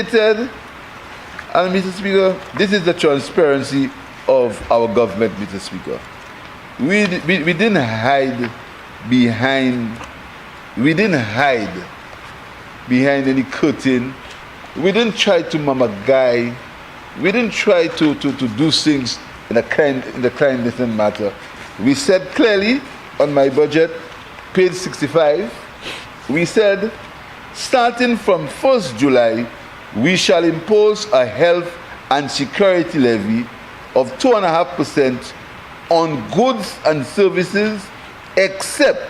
stated, and Mr. Speaker, this is the transparency of our government, Mr. Speaker. We didn't hide behind any curtain. We didn't try to mama guy. We didn't try to do things in the clandestine matter. We said clearly on my budget, page 65, we said, starting from 1st July, we shall impose a health and security levy of 2.5% on goods and services, except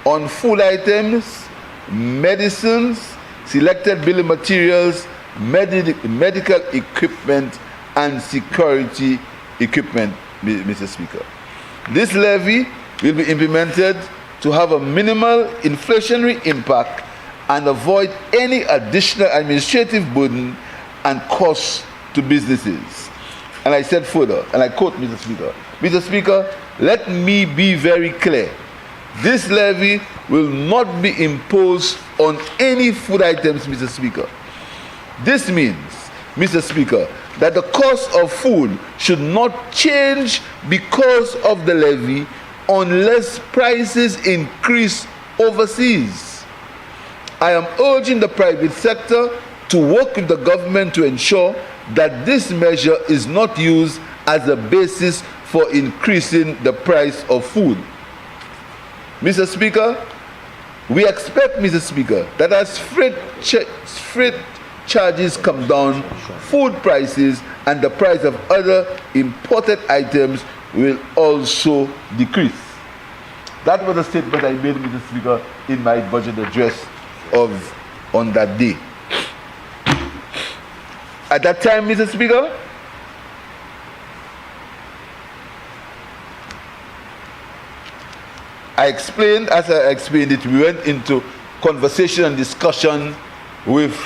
on food items, medicines, selected building materials, medical equipment, and security equipment, Mr. Speaker. This levy will be implemented to have a minimal inflationary impact and avoid any additional administrative burden and costs to businesses. And I said further, and I quote Mr. Speaker, Mr. Speaker, let me be very clear. This levy will not be imposed on any food items, Mr. Speaker. This means, Mr. Speaker, that the cost of food should not change because of the levy unless prices increase overseas. I am urging the private sector to work with the government to ensure that this measure is not used as a basis for increasing the price of food. Mr. Speaker, we expect, Mr. Speaker, that as freight charges come down, food prices and the price of other imported items will also decrease. That was a statement I made, Mr. Speaker, in my budget address on that day. At that time, Mr. Speaker, as I explained it, we went into conversation and discussion with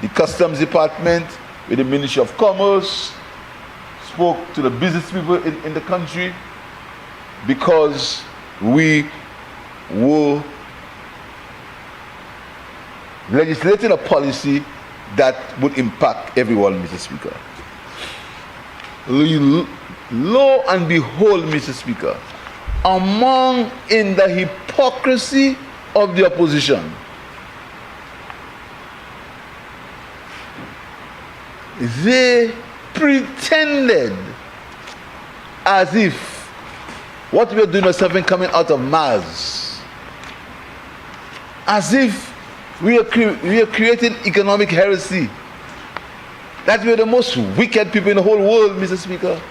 the Customs Department, with the Ministry of Commerce, spoke to the business people in the country, because we were legislating a policy that would impact everyone, Mr. Speaker. Lo and behold, Mr. Speaker, in the hypocrisy of the opposition, they pretended as if what we are doing was something coming out of Mars, as if we are creating economic heresy, that we are the most wicked people in the whole world, Mr. Speaker.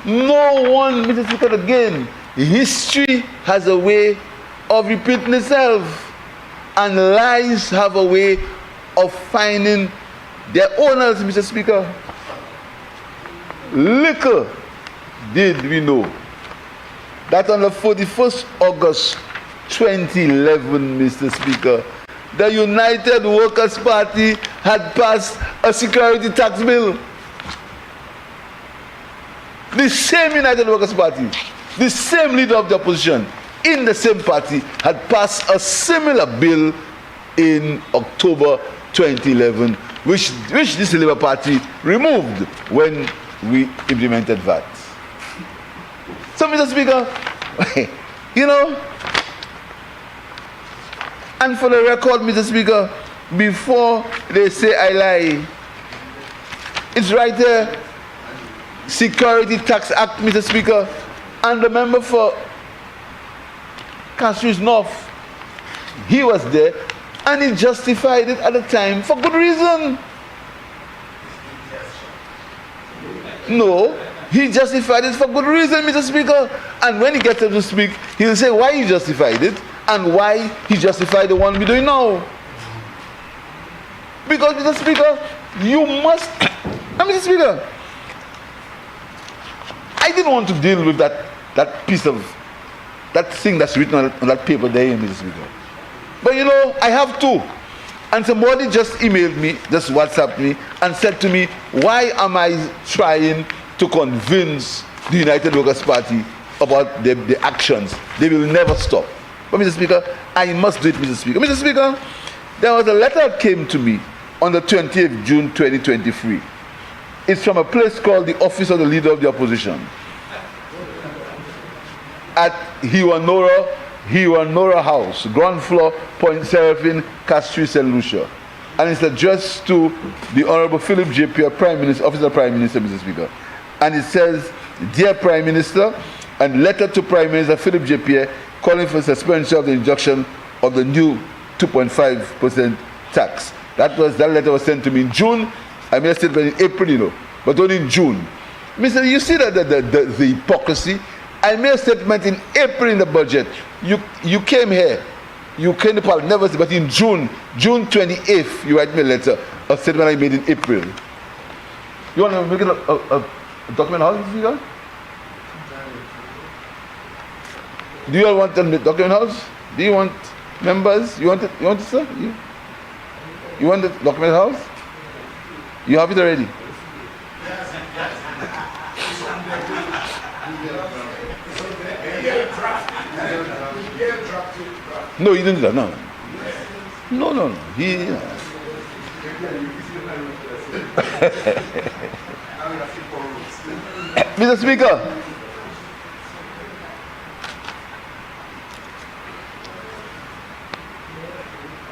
No one, Mr. Speaker, again, history has a way of repeating itself, and lies have a way of finding their owners, Mr. Speaker. Little did we know that on the 41st August 2011, Mr. Speaker, the United Workers' Party had passed a security tax bill. The same United Workers' Party, the same leader of the opposition in the same party, had passed a similar bill in October 2011, which this Labour Party removed when we implemented VAT. So, Mr. Speaker, you know, and for the record, Mr. Speaker, before they say I lie, it's right there, Security Tax Act, Mr. Speaker, and the member for Castries North, he was there, and he justified it at the time for good reason. No, he justified it for good reason, Mr. Speaker. And when he gets up to speak, he'll say why he justified it and why he justified the one we're doing now. Because, Mr. Speaker, you must, Mr. Speaker, I didn't want to deal with that piece of, that thing that's written on that paper there, Mr. Speaker. But you know, I have to. And somebody just emailed me, just WhatsApped me, and said to me, why am I trying to convince the United Workers' Party about the actions? They will never stop. But Mr. Speaker, I must do it, Mr. Speaker. Mr. Speaker, there was a letter that came to me on the 20th June 2023. It's from a place called the Office of the Leader of the Opposition at Hiwanora House, ground floor, Point Seraphine, Castries, St. Lucia. And it's addressed to the Honorable Philip J. Pierre, Prime Minister, Office of Prime Minister, Mr. Speaker. And it says, Dear Prime Minister, and letter to Prime Minister Philip J. Pierre calling for suspension of the introduction of the new 2.5% tax. That letter was sent to me in June. I made a statement in April, but only in June. Mr. You see the hypocrisy? I made a statement in April in the budget. You came here. You came to Parliament, never said, but in June 28th, you write me a letter, a statement I made in April. You want to make it a document house, Mr. Speaker? Do you all want a document house? Do you want members? You want it, sir? You want the document house? You have it already? No, he didn't do that. No. Mr. Speaker,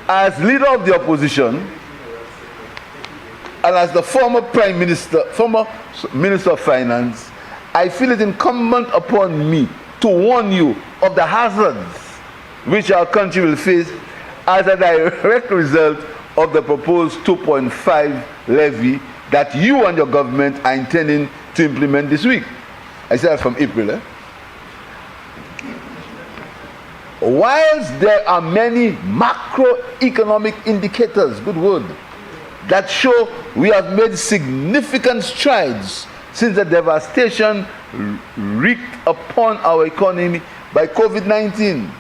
as leader of the opposition and as the former Minister of Finance, I feel it incumbent upon me to warn you of the hazards which our country will face as a direct result of the proposed 2.5 levy that you and your government are intending to implement this week. I said that from April. Whilst there are many macroeconomic indicators, good word, that show we have made significant strides since the devastation wreaked upon our economy by COVID-19.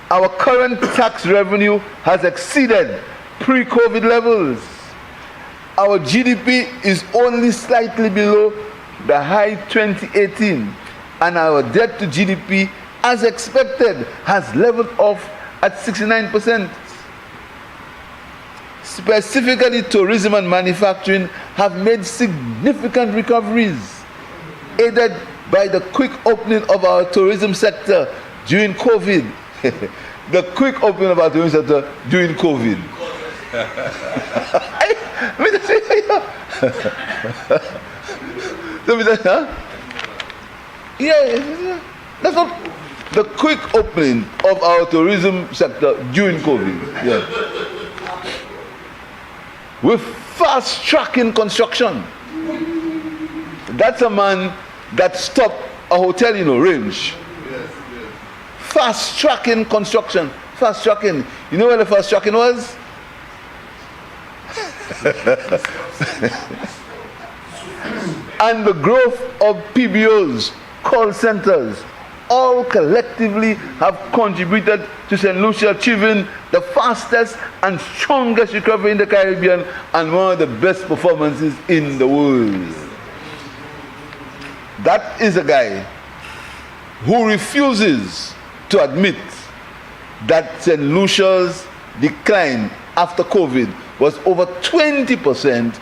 Our current tax revenue has exceeded pre-COVID levels. Our GDP is only slightly below the high 2018, and our debt to GDP, as expected, has leveled off at 69%. Specifically, tourism and manufacturing have made significant recoveries, aided by the quick opening of our tourism sector during COVID. The quick opening of our tourism sector during COVID. Yeah, that's not the quick opening of our tourism sector during COVID. Yeah. With fast tracking construction. That's a man that stopped a hotel, range. Fast tracking construction. Fast tracking. You know where the fast tracking was? And the growth of PBOs, call centers, all collectively have contributed to St. Lucia achieving the fastest and strongest recovery in the Caribbean and one of the best performances in the world. That is a guy who refuses to admit that St. Lucia's decline after COVID was over 20%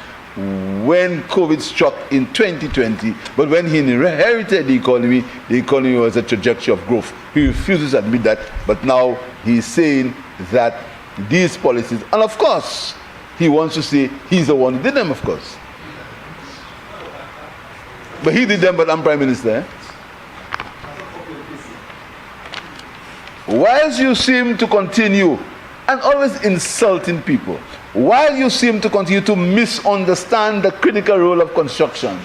when COVID struck in 2020, but when he inherited the economy was a trajectory of growth. He refuses to admit that, but now he's saying that these policies, and of course, he wants to say he's the one who did them, of course. But he did them, but I'm Prime Minister. Whilst you seem to continue and always insulting people, while you seem to continue to misunderstand the critical role of construction,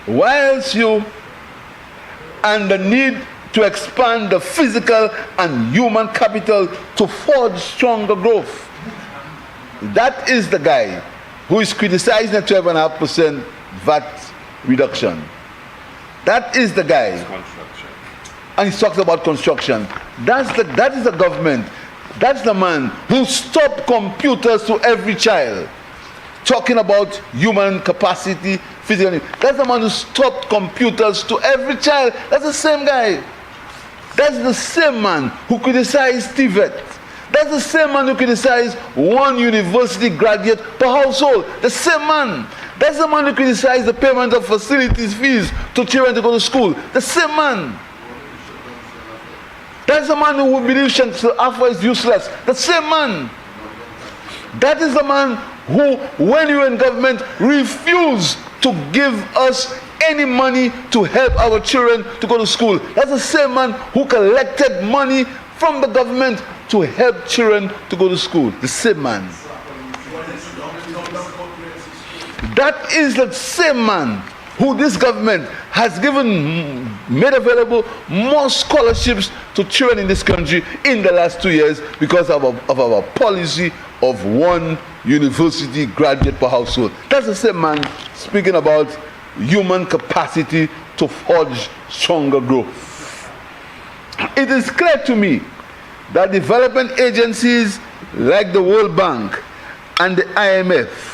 whilst you and the need to expand the physical and human capital to forge stronger growth, that is the guy who is criticizing a 12.5% VAT reduction. That is the guy. And he talks about construction. That is the government. That's the man who stopped computers to every child. talking about human capacity, physically. That's the man who stopped computers to every child. That's the same guy. That's the same man who criticized TVET. That's the same man who criticized one university graduate per household. The same man. That's the man who criticized the payment of facilities fees to children to go to school. The same man. That's the man who believes Chancellor Afua is useless. The same man. That is the man who, when you were in government, refused to give us any money to help our children to go to school. That's the same man who collected money from the government to help children to go to school. The same man. That is the same man who this government has made available more scholarships to children in this country in the last 2 years because of our policy of one university graduate per household. That's the same man speaking about human capacity to forge stronger growth. It is clear to me that development agencies like the World Bank and the IMF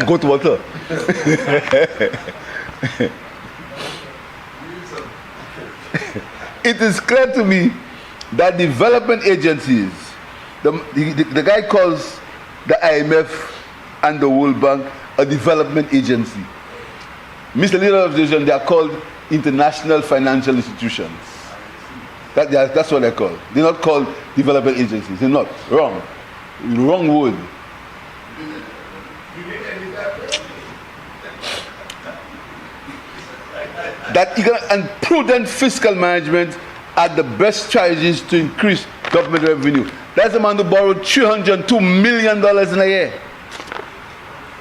go to water. It is clear to me that development agencies, the guy calls the IMF and the World Bank a development agency. Mr. Leader of the Nation, they are called international financial institutions. That's what they're called. They're not called development agencies. They're not. Wrong. Wrong word. That and prudent fiscal management are the best strategies to increase government revenue. That's the man who borrowed $302 million in a year.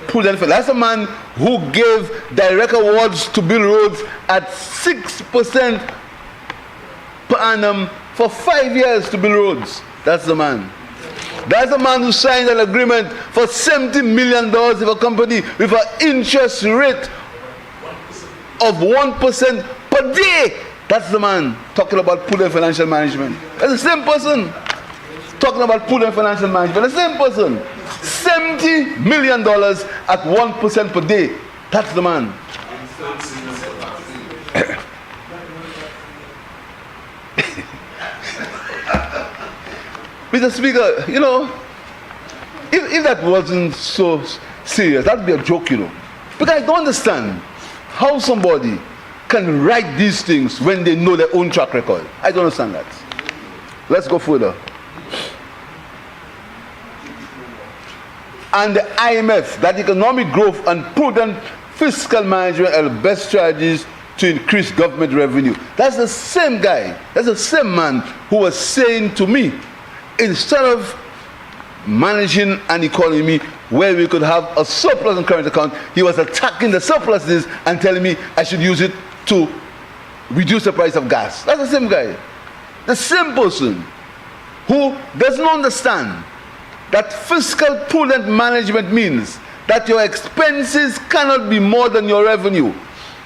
Prudent. That's the man who gave direct awards to build roads at 6% per annum for 5 years to build roads. That's the man. That's the man who signed an agreement for $70 million with a company with an interest rate of 1% per day. That's the man talking about prudent financial management. That's the same person talking about prudent financial management. The same person. $70 million at 1% per day. That's the man. Mr. Speaker, you know, if that wasn't so serious, that'd be a joke, you know. Because I don't understand how somebody can write these things when they know their own track record. I don't understand that. Let's go further. And the IMF, that economic growth and prudent fiscal management are the best strategies to increase government revenue. That's the same guy, that's the same man who was saying to me, instead of managing an economy where we could have a surplus in current account, he was attacking the surpluses and telling me I should use it to reduce the price of gas. That's the same guy. The same person who doesn't understand that fiscal prudent management means that your expenses cannot be more than your revenue.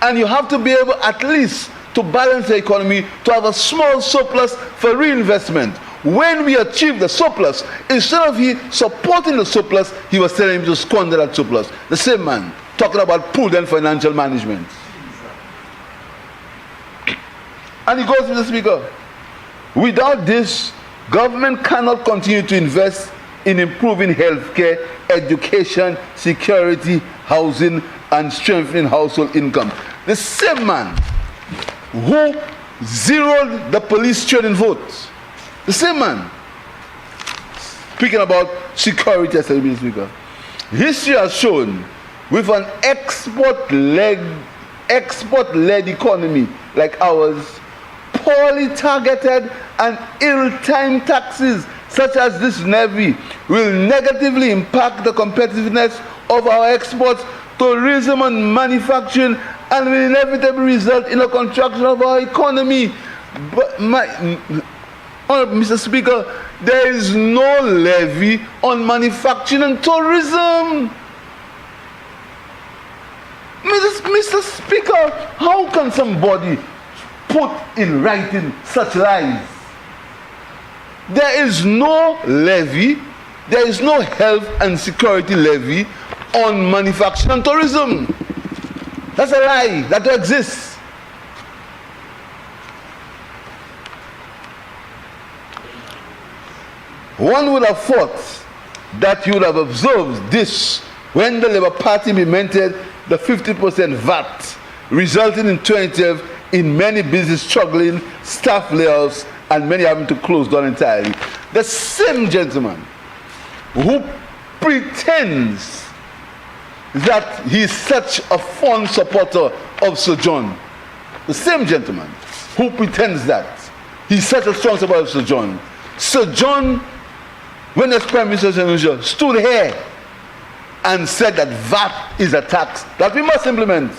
And you have to be able at least to balance the economy, to have a small surplus for reinvestment. When we achieve the surplus, instead of he supporting the surplus, he was telling him to squander that surplus. The same man talking about prudent financial management. And he goes to the Speaker, without this, government cannot continue to invest in improving healthcare, education, security, housing, and strengthening household income. The same man who zeroed the police training votes. The same man speaking about security, as Mr. Speaker. History has shown with an export-led economy like ours, poorly targeted and ill-timed taxes such as this Levy will negatively impact the competitiveness of our exports, tourism and manufacturing, and will inevitably result in a contraction of our economy. But Mr. Speaker, There is no levy on manufacturing and tourism. Mr. Speaker, how can somebody put in writing such lies? There is no levy, there is no health and security levy on manufacturing and tourism. That's a lie. That don't exist. One would have thought that you would have observed this when the Labour Party implemented the 50% VAT, resulting in 2012 in many businesses struggling, staff layoffs, and many having to close down entirely. The same gentleman who pretends that he is such a fond supporter of Sir John, the same gentleman who pretends that he's such a strong supporter of Sir John, when the Prime Minister stood here and said that VAT is a tax that we must implement.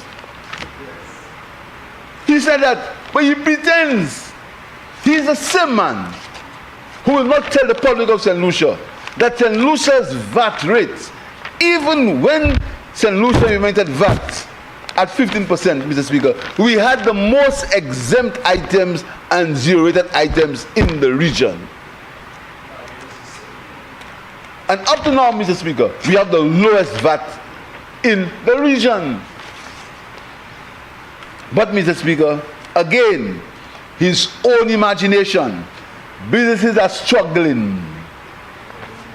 He said that, but he pretends. He's the same man who will not tell the public of St. Lucia that St. Lucia's VAT rate, even when St. Lucia implemented VAT at 15%, Mr. Speaker, we had the most exempt items and zero-rated items in the region. And up to now, Mr. Speaker, we have the lowest VAT in the region. But, Mr. Speaker, again, his own imagination, businesses are struggling.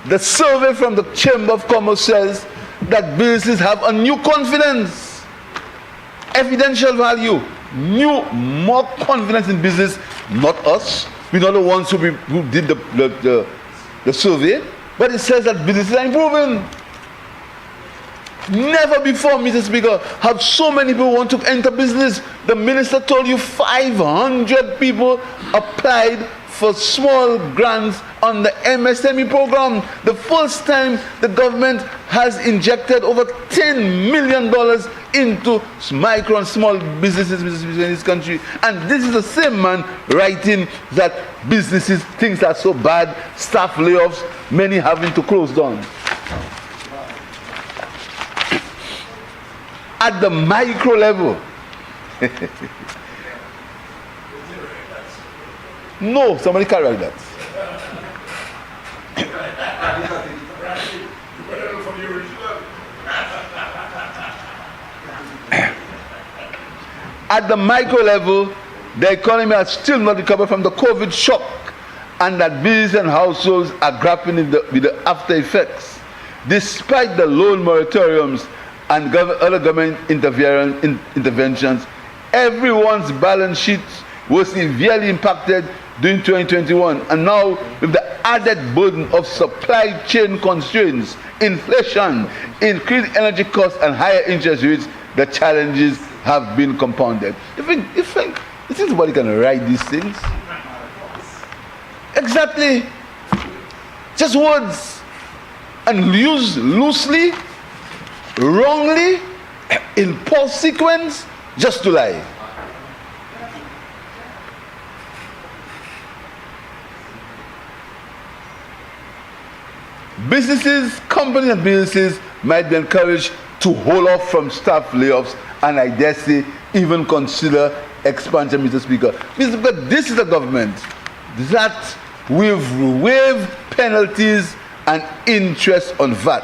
The survey from the Chamber of Commerce says that businesses have a new confidence, evidential value, more confidence in business. Not us. We're not the ones who did the survey. But it says that businesses are improving. Never before, Mr. Speaker, have so many people want to enter business. The minister told you 500 people applied for small grants on the MSME program. The first time the government has injected over $10 million into micro and small businesses, Mr. Speaker, in this country. And this is the same man writing that businesses, things are so bad, staff layoffs, many having to close down. At the micro level, no, somebody can't write that. At the micro level, the economy has still not recovered from the COVID shock, and that businesses and households are grappling with the after effects. Despite the loan moratoriums and other government interventions, everyone's balance sheets were severely impacted during 2021, and now with the added burden of supply chain constraints, inflation, increased energy costs, and higher interest rates, the challenges have been compounded. You think somebody can write these things? Exactly. Just words, and used loosely, wrongly, in poor sequence, just to lie. Businesses, companies and businesses might be encouraged to hold off from staff layoffs, and I dare say even consider expansion, Mr. Speaker. Mr. Speaker, this is a government that will waive penalties and interest on VAT.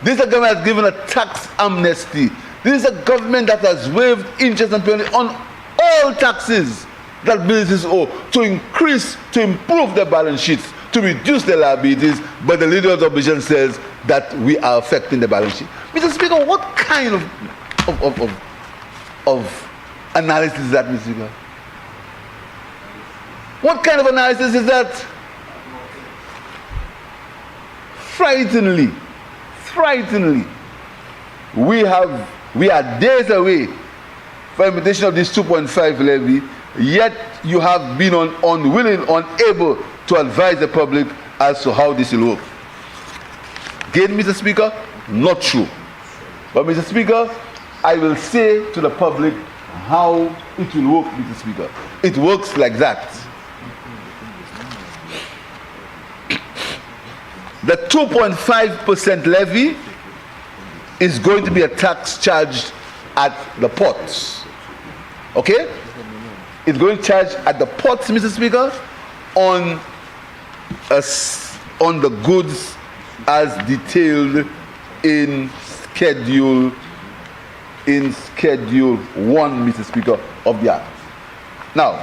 This is a government that has given a tax amnesty. This is a government that has waived interest and penalty on all taxes that businesses owe to improve their balance sheets, to reduce their liabilities, but the leader of the opposition says that we are affecting the balance sheet. Mr. Speaker, what kind of analysis is that, Mr. Speaker? What kind of analysis is that? Frighteningly, we are days away from implementation of this 2.5 levy, yet you have been unwilling, unable to advise the public as to how this will work. Again, Mr. Speaker, not true. But, Mr. Speaker, I will say to the public how it will work, Mr. Speaker. It works like that. the 2.5% levy is going to be a tax charged at the ports. Okay? It's going to charge at the ports, Mr. Speaker, on the goods as detailed in Schedule 1, Mr. Speaker, of the Act. Now,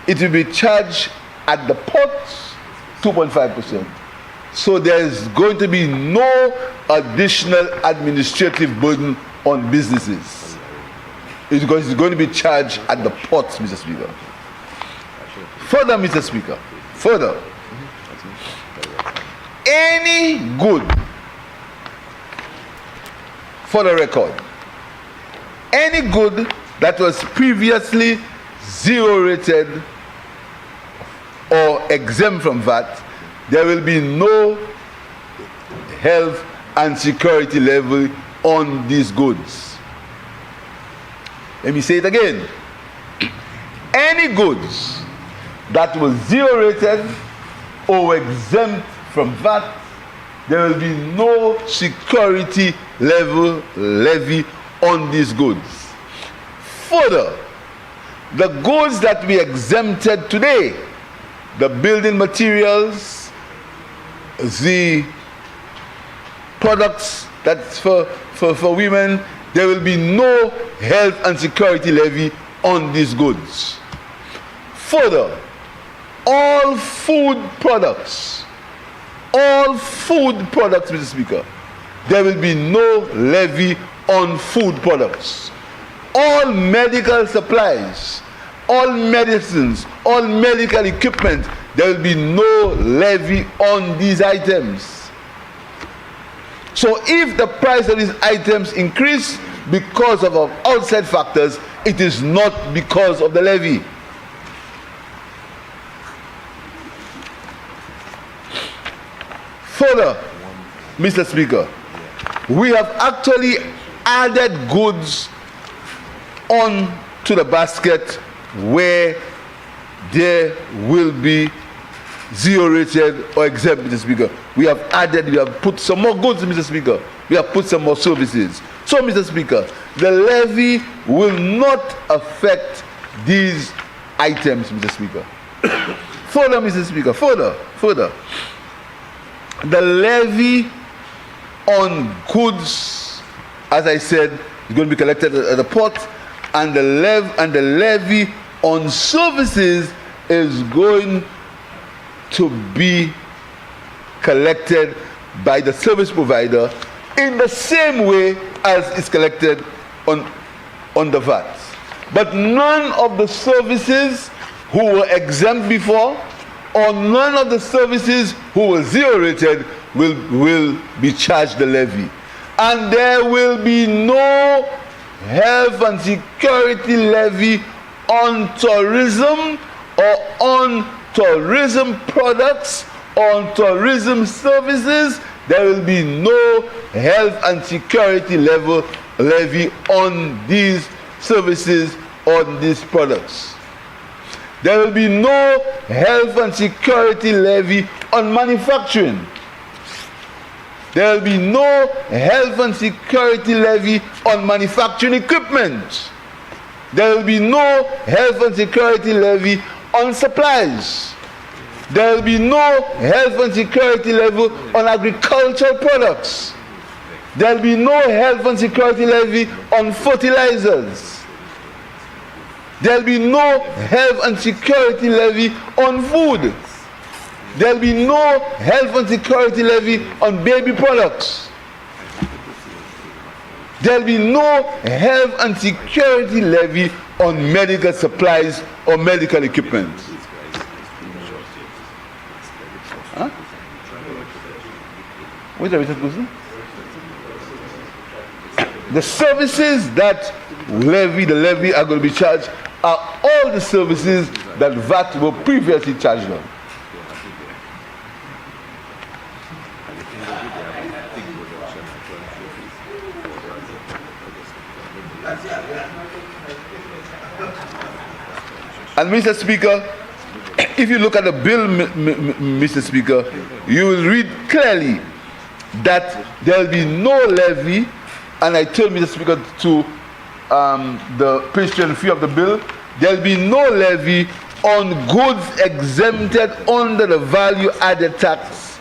it will be charged at the ports 2.5%. So there is going to be no additional administrative burden on businesses. It's going to be charged at the ports, Mr. Speaker. Further, Mr. Speaker, any good, for the record, any good that was previously zero rated or exempt from VAT, there will be no health and security level on these goods. Let me say it again. Any goods that was zero rated or exempt from VAT, there will be no security level levy on these goods. Further, the goods that we exempted today, the building materials, the products that's for women, there will be no health and security levy on these goods. Further, all food products, Mr. Speaker, there will be no levy on food products. All medical supplies, all medicines, all medical equipment, there will be no levy on these items. So if the price of these items increase because of outside factors, it is not because of the levy. Further, Mr. Speaker, we have actually added goods on to the basket where there will be zero rated or exempt, Mr. Speaker. We have put some more goods, Mr. Speaker. We have put some more services. So, Mr. Speaker, the levy will not affect these items, Mr. Speaker. Further, Mr. Speaker, further. The levy on goods, as I said, is going to be collected at the port, and the levy on services is going to be collected by the service provider in the same way as it's collected on the VAT. But none of the services who were exempt before, or none of the services who were zero rated, will be charged the levy. And there will be no health and security levy on tourism or on tourism products, on tourism services. There will be no health and security levy on these services, on these products. There will be no health and security levy on manufacturing. There will be no health and security levy on manufacturing equipment. There will be no health and security levy on supplies. There will be no health and security levy on agricultural products. There will be no health and security levy on fertilizers. There will be no health and security levy on food. There will be no health and security levy on baby products. There will be no health and security levy on medical supplies or medical equipment. Huh? What's that, Mr. Kusin? The services that the levy are going to be charged are all the services that VAT were previously charged on. And Mr. Speaker, if you look at the bill, Mr. Speaker, you will read clearly that there will be no levy, and I told Mr. Speaker to the page 23 of the bill, there will be no levy on goods exempted under the value-added tax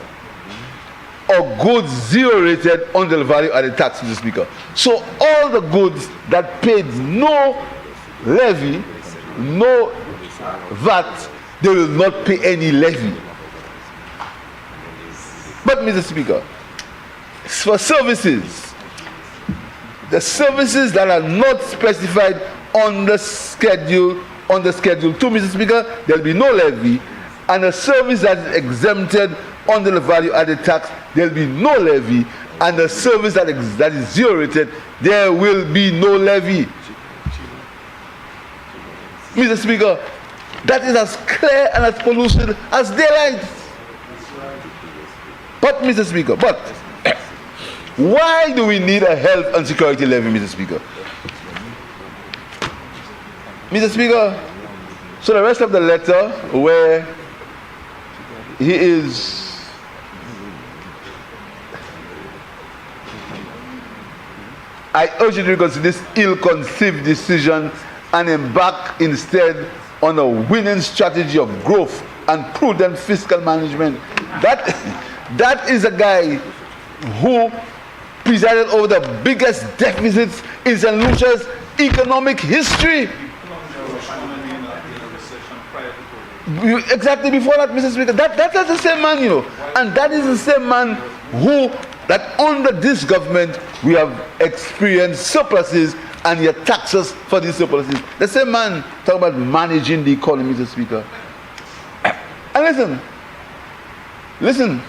or goods zero-rated under the value-added tax, Mr. Speaker. So all the goods that paid no levy, no VAT, they will not pay any levy. But, Mr. Speaker, for services, the services that are not specified on the schedule 2, Mr. Speaker, there will be no levy, and a service that is exempted under the value-added tax, there will be no levy, and a service that is zero-rated, there will be no levy. Mr. Speaker, that is as clear and as pellucid as daylight. But, Mr. Speaker, why do we need a health and security levy, Mr. Speaker? Mr. Speaker, so the rest of the letter where he is I urge you to reconsider this ill-conceived decision and embark instead on a winning strategy of growth and prudent fiscal management. That is a guy who presided over the biggest deficits in St. Lucia's economic history. Exactly before that, Mr. Speaker. That's the same man, you know. And that is the same man who, that under this government, we have experienced surpluses and yet taxes for these surpluses. The same man talking about managing the economy, Mr. Speaker. And listen.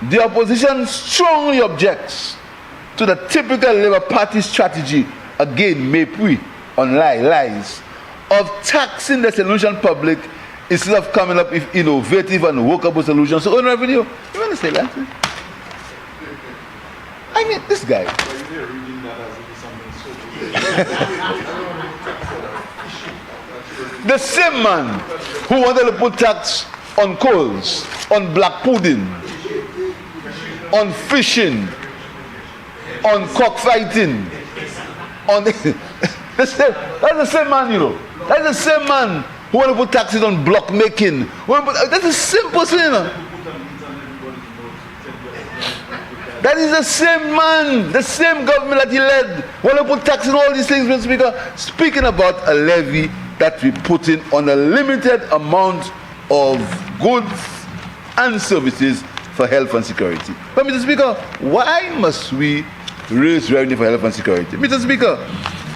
The opposition strongly objects to the typical Labour Party strategy, again, mépris on lies, of taxing the St. Lucian public instead of coming up with innovative and workable solutions to own revenue. You understand that? I mean, this guy. The same man who wanted to put tax on coals, on black pudding, on fishing, on cockfighting, on that's the same man, you know. That's the same man who want to put taxes on block making. That's a simple thing, you know. That is the same man, the same government that he led, want to put taxes on all these things, Mr. Speaker. Speaking about a levy that we put in on a limited amount of goods and services for health and security. But, Mr. Speaker, why must we raise revenue for health and security? Mr. Speaker,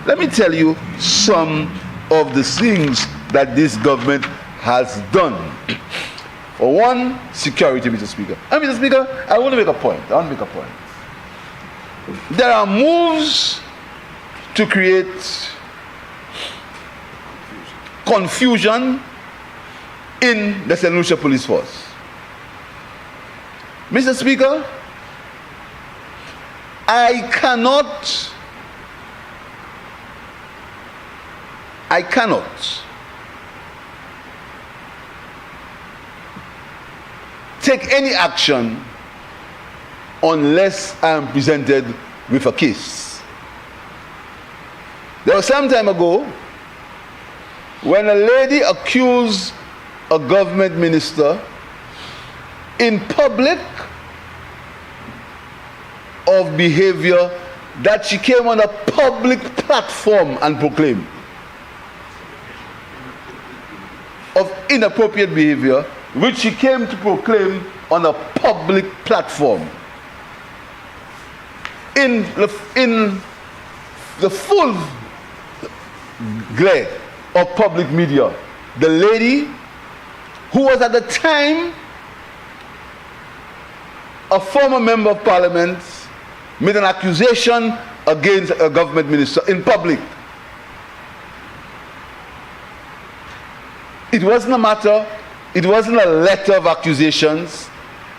let me tell you some of the things that this government has done. For one, security, Mr. Speaker. And Mr. Speaker, I want to make a point. There are moves to create confusion in the St. Lucia Police Force. Mr. Speaker, I cannot take any action unless I am presented with a case. There was some time ago when a lady accused a government minister in public of behavior that she came on a public platform and proclaimed, of inappropriate behavior which she came to proclaim on a public platform. In the full glare of public media, the lady, who was at the time a former member of parliament, made an accusation against a government minister in public. It wasn't a letter of accusations.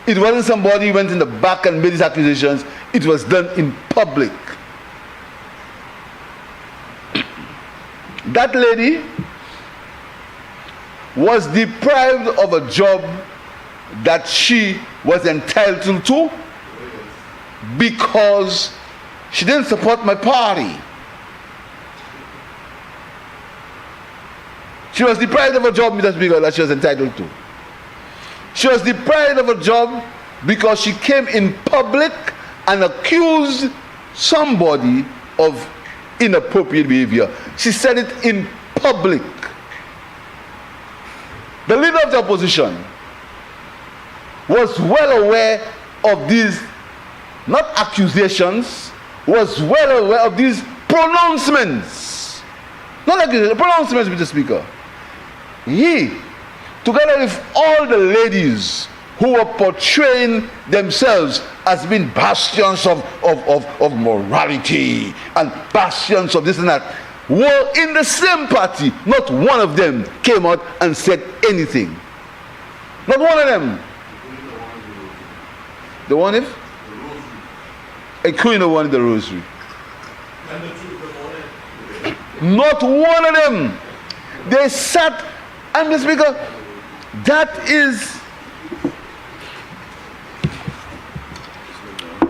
It wasn't somebody who went in the back and made these accusations. It was done in public. that lady was deprived of a job that she was entitled to because she didn't support my party. She was deprived of a job, Mr. Speaker, that she was entitled to. She was deprived of a job because she came in public and accused somebody of inappropriate behavior. She said it in public. The leader of the opposition was well aware of these, not accusations, was well aware of these pronouncements. Not accusations, pronouncements, Mr. Speaker. He, together with all the ladies who were portraying themselves as being bastions of morality and bastions of this and that, were in the same party. Not one of them came out and said anything. Not one of them. The one if? Including the one in the rosary. Not one of them. They sat, and the Speaker, that is.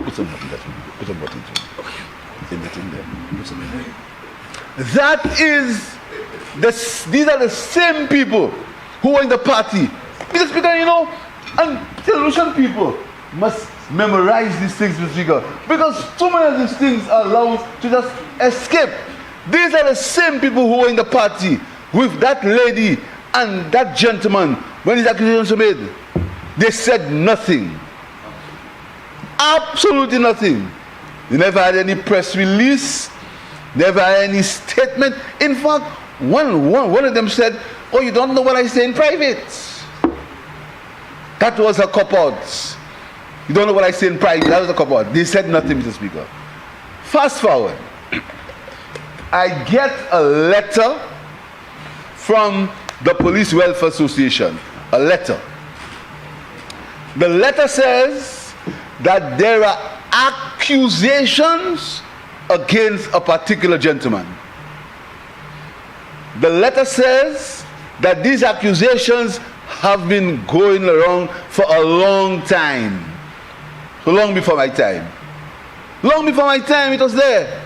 Put some button in there. That is, these are the same people who are in the party. Mr. Speaker, you know, and television people must memorize these things, Mr. Speaker, because too many of these things are allowed to just escape. These are the same people who were in the party with that lady and that gentleman when these accusations were made. They said nothing. Absolutely nothing. They never had any press release, never had any statement. In fact, one of them said, "Oh, you don't know what I say in private." That was a cop-out. You don't know what I say in private. That was a cop-out. They said nothing, Mr. Speaker. Fast forward. I get a letter from the Police Welfare Association. A letter. The letter says that there are accusations against a particular gentleman. The letter says that these accusations have been going around for a long time. So long before my time. Long before my time, it was there.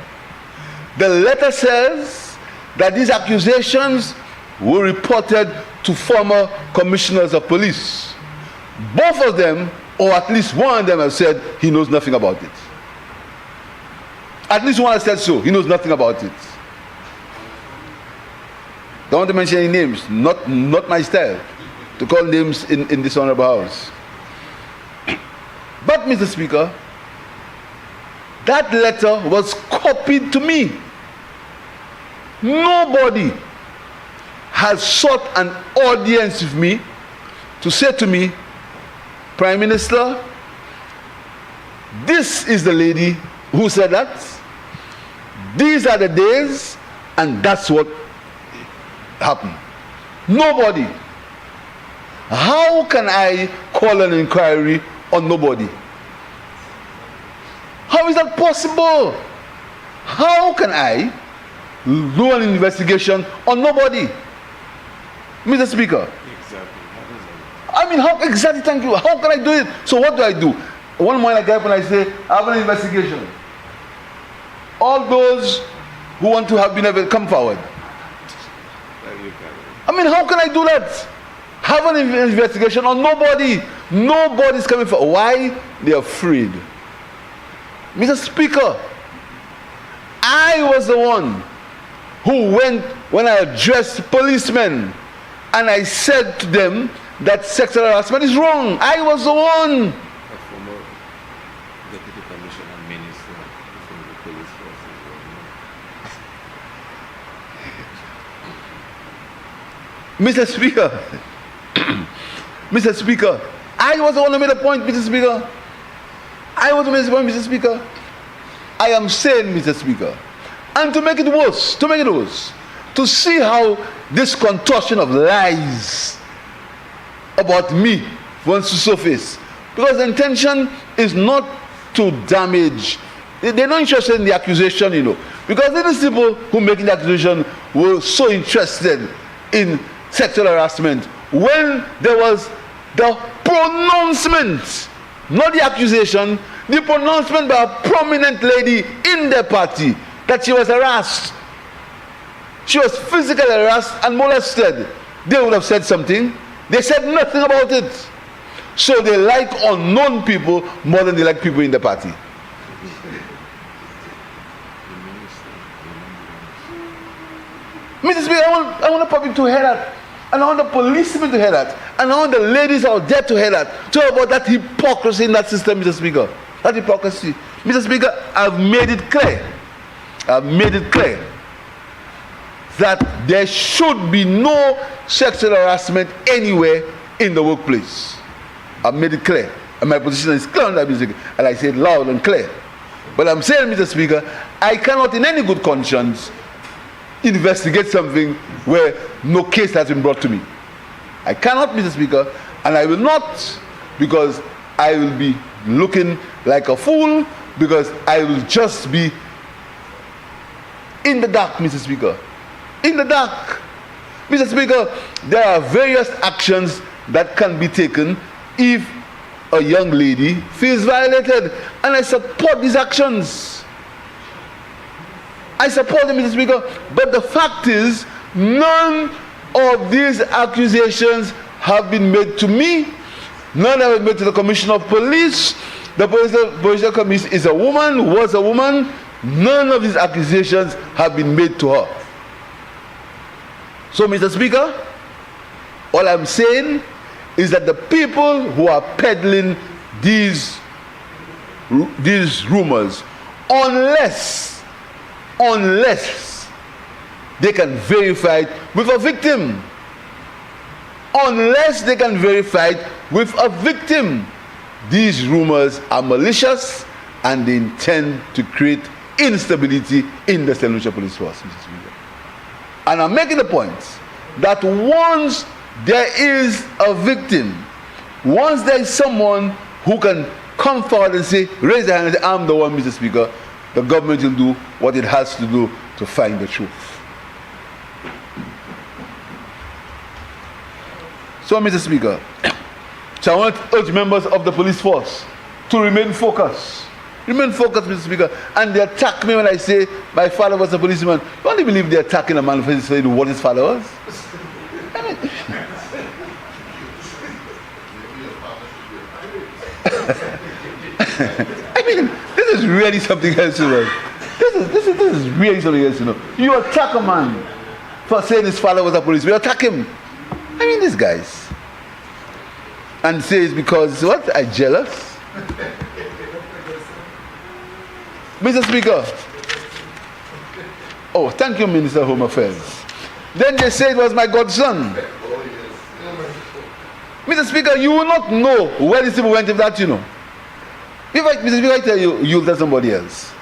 The letter says that these accusations were reported to former commissioners of police. Both of them, or at least one of them, have said he knows nothing about it. At least one has said so. He knows nothing about it. Don't want to mention any names. Not my style to call names in this honorable house. But, Mr. Speaker, that letter was copied to me. Nobody has sought an audience with me to say to me, "Prime Minister, this is the lady who said that. These are the days, and that's what happened." Nobody. How can I call an inquiry on nobody? How is that possible? How can I do an investigation on nobody? Mr. Speaker. Exactly. I mean, how exactly, thank you. How can I do it? So what do? One morning I get up and I say, I have an investigation. All those who want to have been able to come forward. I mean, how can I do that? Have an investigation on nobody. Nobody's coming forward. Why? They're afraid. Mr. Speaker, I was the one who went when I addressed policemen and I said to them that sexual harassment is wrong. I was the one. A former deputy commissioner and minister from the police force. Mr. Speaker, Mr. Speaker, I was the one who made a point, Mr. Speaker. I was the one who made a point, Mr. Speaker. I am saying, Mr. Speaker, and to make it worse, to see how this contortion of lies about me wants to surface, because the intention is not to damage They're not interested in the accusation, you know. Because these people who making the accusation were so interested in sexual harassment when there was the pronouncement, not the accusation, the pronouncement by a prominent lady in their party that she was harassed. She was physically harassed and molested. They would have said something. They said nothing about it. So they like unknown people more than they like people in the party. Mr. Speaker, I want the public to hear that. And I want the policemen to hear that. And I want the ladies out there to hear that. Talk about that hypocrisy in that system, Mr. Speaker. That hypocrisy. Mr. Speaker, I've made it clear. I've made it clear that there should be no sexual harassment anywhere in the workplace. I've made it clear. And my position is clear on that, Mr. Speaker. And I say it loud and clear. But I'm saying, Mr. Speaker, I cannot in any good conscience investigate something where no case has been brought to me. I cannot, Mr. Speaker, and I will not, because I will be looking like a fool, because I will just be in the dark, Mr. Speaker. In the dark. Mr. Speaker, there are various actions that can be taken if a young lady feels violated, and I support these actions. I support them, Mr. Speaker, but the fact is, none of these accusations have been made to me. None have been made to the Commissioner of Police. The Police Commissioner is a woman, was a woman. None of these accusations have been made to her. So, Mr. Speaker, all I'm saying is that the people who are peddling these rumors, unless they can verify it with a victim. Unless they can verify it with a victim. These rumors are malicious and they intend to create instability in the St. Lucia Police Force, Mr. Speaker. And I'm making the point that once there is a victim, once there is someone who can come forward and say, raise their hand and say, I'm the one, Mr. Speaker, the government will do what it has to do to find the truth. So, Mr. Speaker, so I want to urge members of the police force to remain focused. Remain focused, Mr. Speaker. And they attack me when I say my father was a policeman. You only believe they're attacking a man for saying what his father was? I mean, this is really something else, you know. This is really something else, you know. You attack a man for saying his father was a policeman. You attack him. I mean, these guys. And say it's because, what? I'm jealous? Mr. Speaker. Oh, thank you, Minister of Home Affairs. Then they say it was my godson. Mr. Speaker, you will not know where these people went if that, you know. Mr. Speaker, I tell you, you'll tell somebody else.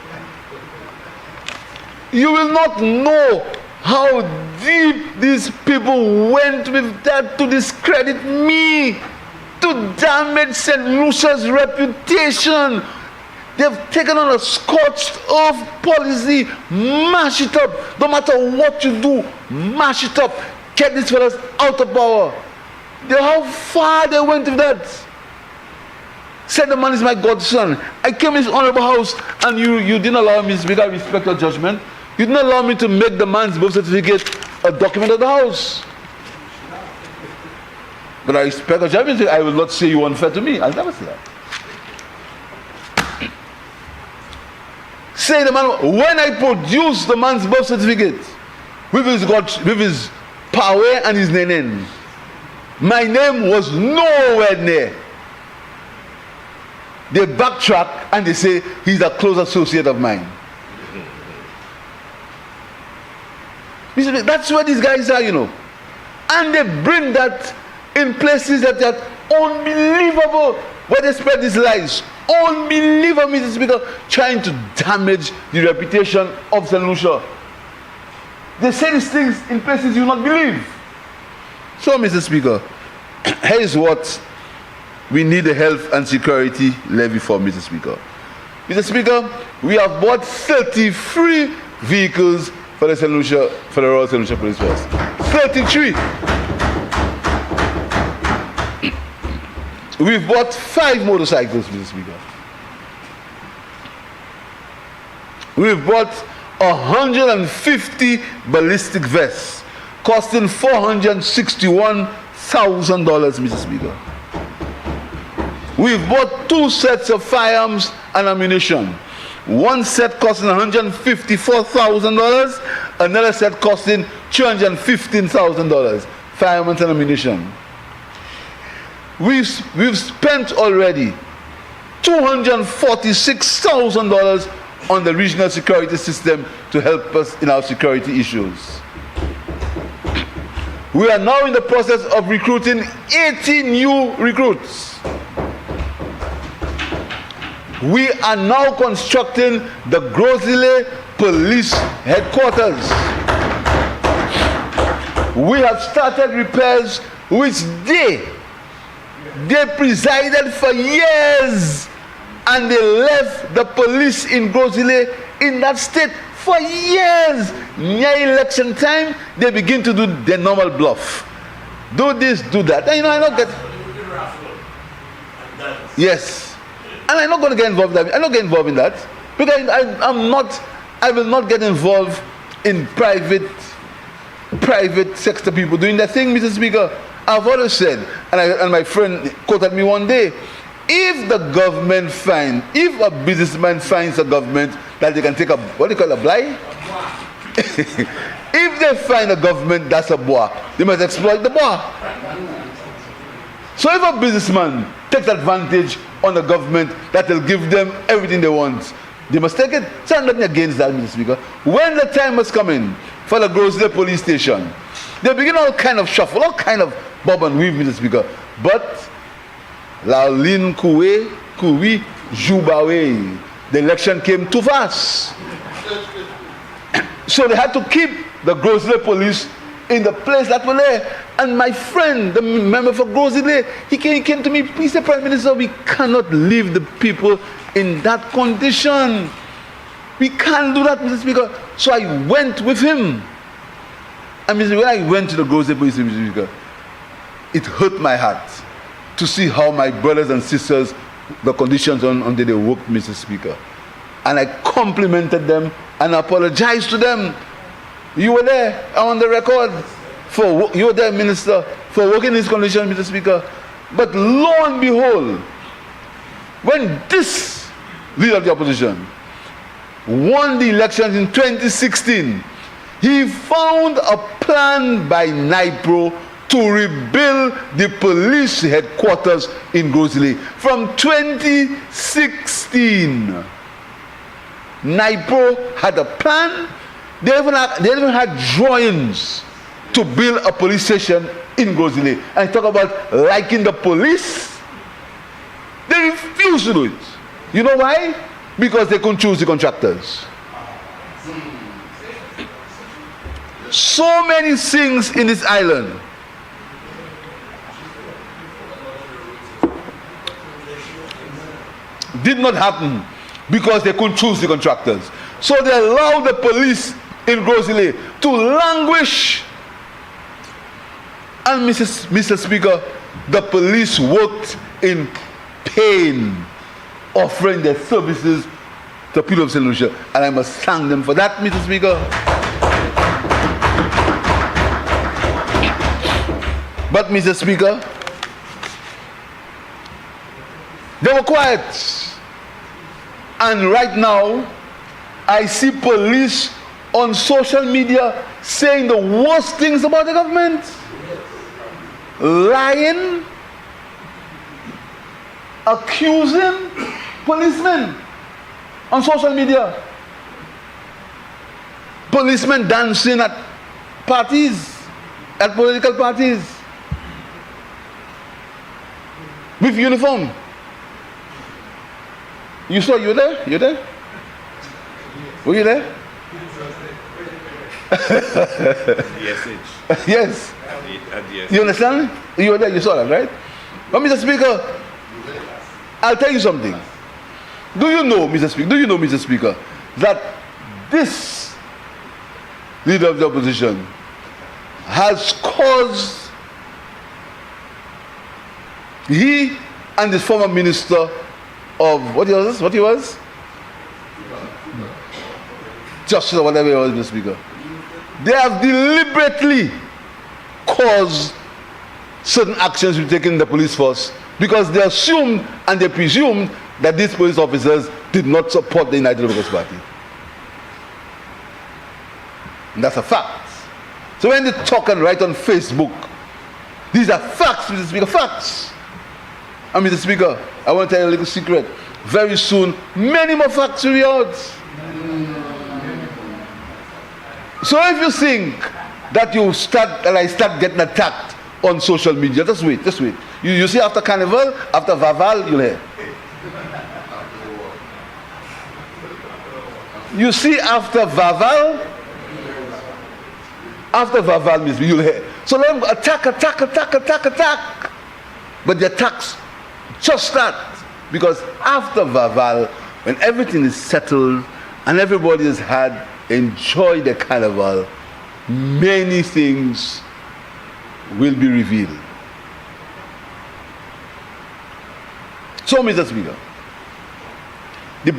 You will not know how deep these people went with that to discredit me, to damage St. Lucia's reputation. They've taken on a scorched earth policy, mash it up. No matter what you do, mash it up. Get these fellas out of power. How far they went with that. Said the man is my godson. I came in his honorable house and you didn't allow me to speak. I respect your judgment. You didn't allow me to make the man's birth certificate a document of the house. But I respect your judgment. I will not say you unfair to me. I'll never say that. Say the man, when I produced the man's birth certificate with his power and his name, my name was nowhere near. They backtrack and they say he's a close associate of mine. That's where these guys are, you know. And they bring that in places that are unbelievable, where they spread these lies. Unbelievable, Mr. Speaker, trying to damage the reputation of St. Lucia. They say these things in places you will not believe. So, Mr. Speaker, here is what we need a health and security levy for, Mr. Speaker. Mr. Speaker, we have bought 33 vehicles for the Royal St. Lucia Police Force. 33. We've bought 5 motorcycles, Mr. Speaker. We've bought 150 ballistic vests, costing $461,000, Mr. Speaker. We've bought 2 sets of firearms and ammunition. One set costing $154,000, another set costing $215,000, firearms and ammunition. We've spent already $246,000 on the regional security system to help us in our security issues. We are now in the process of recruiting 80 new recruits. We are now constructing the Grosile Police Headquarters. We have started repairs which they presided for years, and they left the police in Grosile in that state for years. Near election time, they begin to do the normal bluff. Do this, do that. And I don't get. Yes. And I'm not going to get involved in that. I'm not getting involved in that. Because I will not get involved in private sector people doing that thing, Mr. Speaker. I've always said, and my friend quoted me one day, if the government if a businessman finds a government that they can take a, what do you call a blight? If they find a government that's a bois, they must exploit the bois. So if a businessman takes advantage on the government that will give them everything they want, they must take it. So I'm nothing against that, Mr. Speaker. When the time was coming for the Grosile police station, they begin all kind of shuffle, all kind of bob and weave, Mr. Speaker. But la lin koué, koui, joubawe. The election came too fast. So they had to keep the Grosile police in the place that were there. And my friend, the member for Grosile, he came to me, he said, Prime Minister, we cannot leave the people in that condition. We can't do that, Mr. Speaker. So I went with him. And when I went to the Grosile police station, Mr. Speaker, it hurt my heart to see how my brothers and sisters, the conditions under they worked, Mr. Speaker. And I complimented them and apologized to them. You were there on the record. You were there, Minister, for working in these conditions, Mr. Speaker. But lo and behold, when this leader of the opposition won the elections in 2016, he found a plan by NIPRO to rebuild the police headquarters in Grosile. From 2016, NIPRO had a plan. They even had drawings to build a police station in Grosile. And talk about liking the police. They refused to do it. You know why? Because they couldn't choose the contractors. So many things in this island did not happen because they couldn't choose the contractors. So they allowed the police in Grosile to languish. And Mr. Speaker, the police worked in pain, offering their services to people of St. Lucia. And I must thank them for that, Mr. Speaker. But, Mr. Speaker, they were quiet. And right now, I see police on social media saying the worst things about the government. Lying, accusing policemen on social media. Policemen dancing at parties, at political parties, with uniform. You saw, you were there? You were there? Were you there? Yes. You understand? You were there, you saw that, right? But Mr. Speaker, I'll tell you something. Do you know, Mr. Speaker, that this leader of the opposition has caused, he and his former minister of, what he was? Justice or whatever it was, Mr. Speaker. They have deliberately caused certain actions to be taken in the police force because they assumed and they presumed that these police officers did not support the United Workers' Party. And that's a fact. So when they talk and write on Facebook, these are facts, Mr. Speaker, facts. And Mr. Speaker, I want to tell you a little secret. Very soon, many more facts will be out. So if you think that I start getting attacked on social media, just wait. You see after Carnival, after Vaval, you'll hear. You see after Vaval, you'll hear. So let them attack. But the attacks just start. Because after Vaval, when everything is settled and everybody has had enjoyed the carnival, many things will be revealed. So, Mr. Speaker,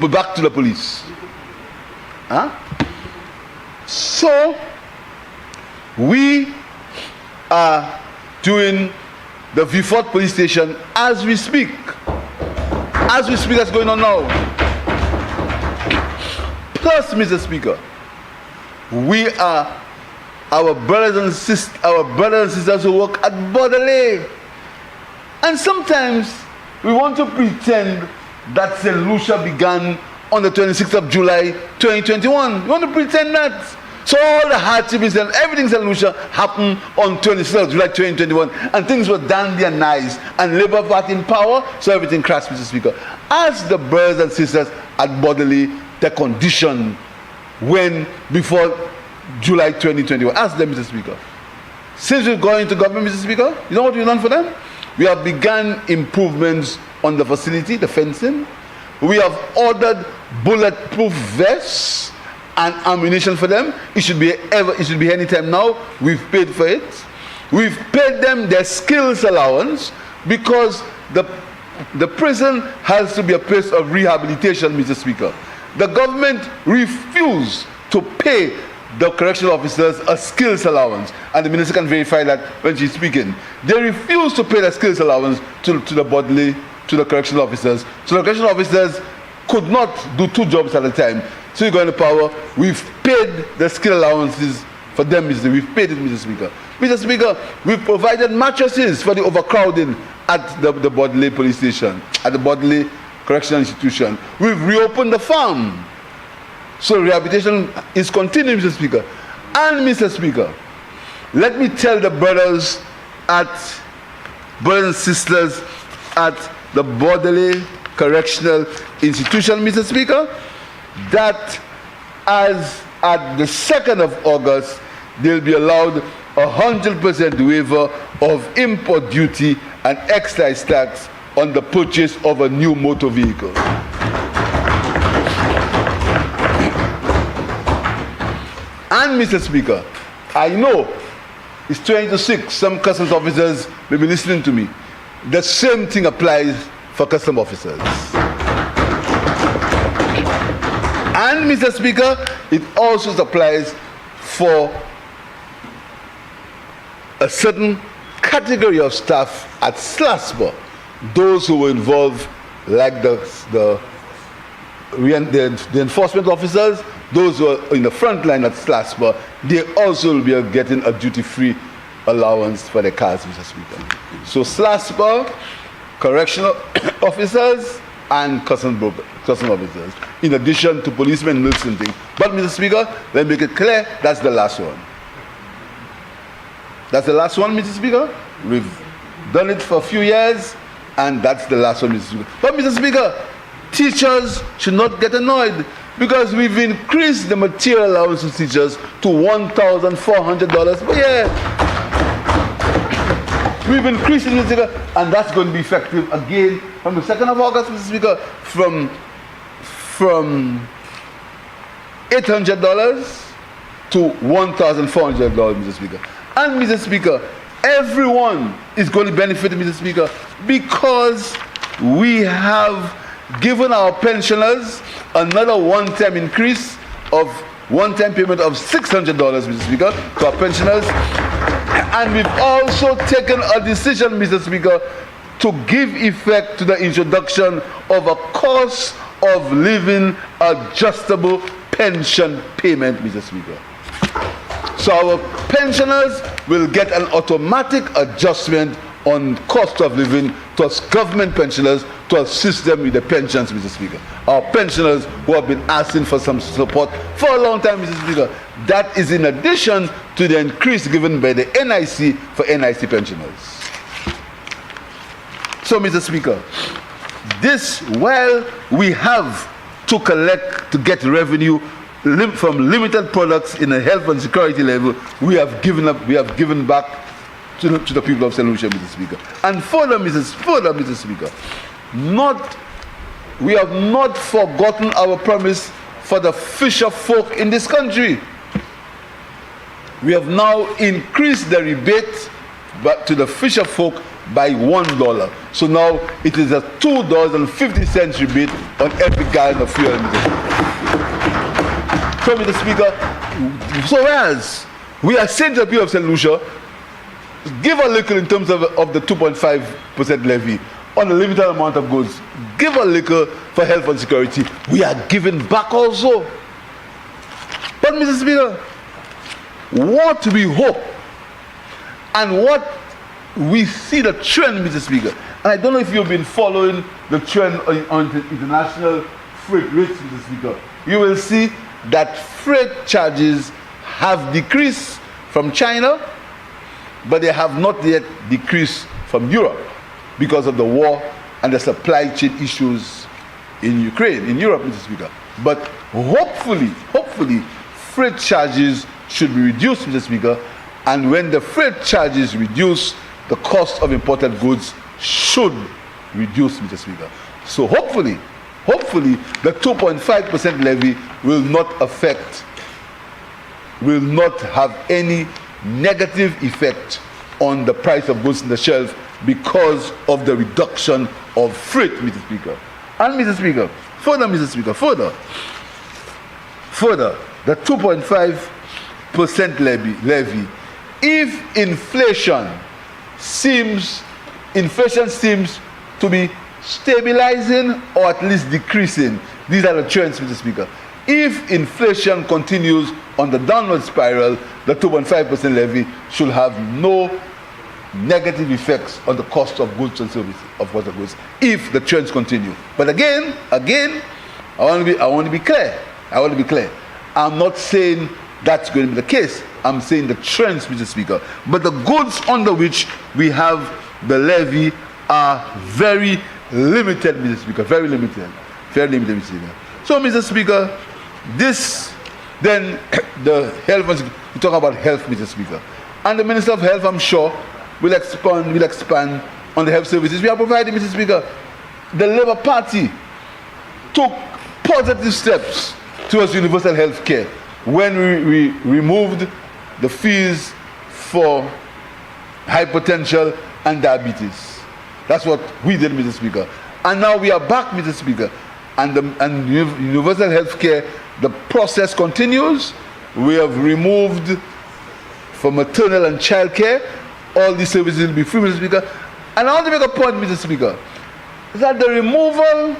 back to the police. So, we are doing the V4 police station as we speak. That's going on now. Plus, Mr. Speaker, we are our brothers and sisters who work at Borderley. And sometimes we want to pretend that St. Lucia began on the 26th of July 2021. We want to pretend that. So all the hardships and everything in St. Lucia happened on 26th of July 2021, and things were dandy and nice, and Labour Party in power, so everything crashed, Mr. Speaker. As the brothers and sisters at Borderley, the condition when before July 2021. Ask them, Mr. Speaker. Since we've gone into government, Mr. Speaker, you know what we've done for them? We have begun improvements on the facility, the fencing. We have ordered bulletproof vests and ammunition for them. It should be any time now. We've paid for it. We've paid them their skills allowance because the prison has to be a place of rehabilitation, Mr. Speaker. The government refused to pay the correctional officers a skills allowance, and the minister can verify that when she's speaking. They refused to pay the skills allowance to the correctional officers. So the correctional officers could not do two jobs at a time. So you go into power, we've paid the skill allowances for them, we've paid it, Mr. Speaker. Mr. Speaker, we've provided mattresses for the overcrowding at the Borderley police station, at the Borderley correctional institution. We've reopened the farm. So rehabilitation is continuing, Mr. Speaker. And Mr. Speaker, let me tell the brothers and sisters at the Borderley Correctional Institution, Mr. Speaker, that as at the 2nd of August, they'll be allowed 100% waiver of import duty and excise tax on the purchase of a new motor vehicle. And Mr. Speaker, I know it's 20 to 6, some customs officers may be listening to me. The same thing applies for customs officers. And Mr. Speaker, it also applies for a certain category of staff at SLASPA, those who were involved, like the enforcement officers, those who are in the front line at SLASPA, they also will be getting a duty-free allowance for their cars, Mr. Speaker. So SLASPA, correctional officers, and customs officers, in addition to policemen and military things. But, Mr. Speaker, let me make it clear, that's the last one. That's the last one, Mr. Speaker. We've done it for a few years, and that's the last one, Mr. Speaker. But, Mr. Speaker, teachers should not get annoyed because we've increased the material allowance to teachers to $1,400 per year. We've increased it, Mr. Speaker, and that's going to be effective again from the 2nd of August, Mr. Speaker, from from $800 to $1,400, Mr. Speaker. And, Mr. Speaker, everyone is going to benefit, Mr. Speaker, because we have given our pensioners another one-time increase of one-time payment of $600, Mr. Speaker, to our pensioners. And we've also taken a decision, Mr. Speaker, to give effect to the introduction of a cost of living adjustable pension payment, Mr. Speaker. So our pensioners will get an automatic adjustment on cost of living to us government pensioners to assist them with the pensions, Mr. Speaker. Our pensioners who have been asking for some support for a long time, Mr. Speaker. That is in addition to the increase given by the NIC for NIC pensioners. So, Mr. Speaker, this, while we have to get revenue from limited products in a health and security level, we have given back to the people of St. Lucia, Mr. Speaker. And further, Mr. Speaker, we have not forgotten our promise for the fisher folk in this country. We have now increased the rebate to the fisher folk by $1. So now it is a $2.50 rebate on every gallon of fuel. So, Mr. Speaker, so as we are saying to the people of St. Lucia, give a little in terms of the 2.5% levy on a limited amount of goods. Give a little for health and security. We are giving back also. But, Mr. Speaker, what we hope and what we see the trend, Mr. Speaker, and I don't know if you've been following the trend on the international freight rates, Mr. Speaker, you will see that freight charges have decreased from China, but they have not yet decreased from Europe because of the war and the supply chain issues in Ukraine, in Europe, Mr. Speaker. But hopefully, freight charges should be reduced, Mr. Speaker, and when the freight charges reduce, the cost of imported goods should reduce, Mr. Speaker. So hopefully, the 2.5% levy will not have any negative effect on the price of goods in the shelf because of the reduction of freight, Mr. Speaker. And, Mr. Speaker, further, the 2.5% levy, if inflation seems to be stabilizing or at least decreasing, these are the trends, Mr. Speaker. If inflation continues on the downward spiral, the 2.5% levy should have no negative effects on the cost of goods and services, of water goods, if the trends continue. But again, I want to be clear. I'm not saying that's going to be the case. I'm saying the trends, Mr. Speaker. But the goods under which we have the levy are very limited, Mr. Speaker. Very limited, Mr. Speaker. So, Mr. Speaker, then the health, we talk about health, Mr. Speaker. And the Minister of Health, I'm sure, will expand on the health services we are providing, Mr. Speaker. The Labour Party took positive steps towards universal health care when we removed the fees for hypertension and diabetes. That's what we did, Mr. Speaker. And now we are back, Mr. Speaker. And universal health care, the process continues. We have removed for maternal and child care, all these services will be free, Mr. Speaker. And I want to make a point, Mr. Speaker, that the removal,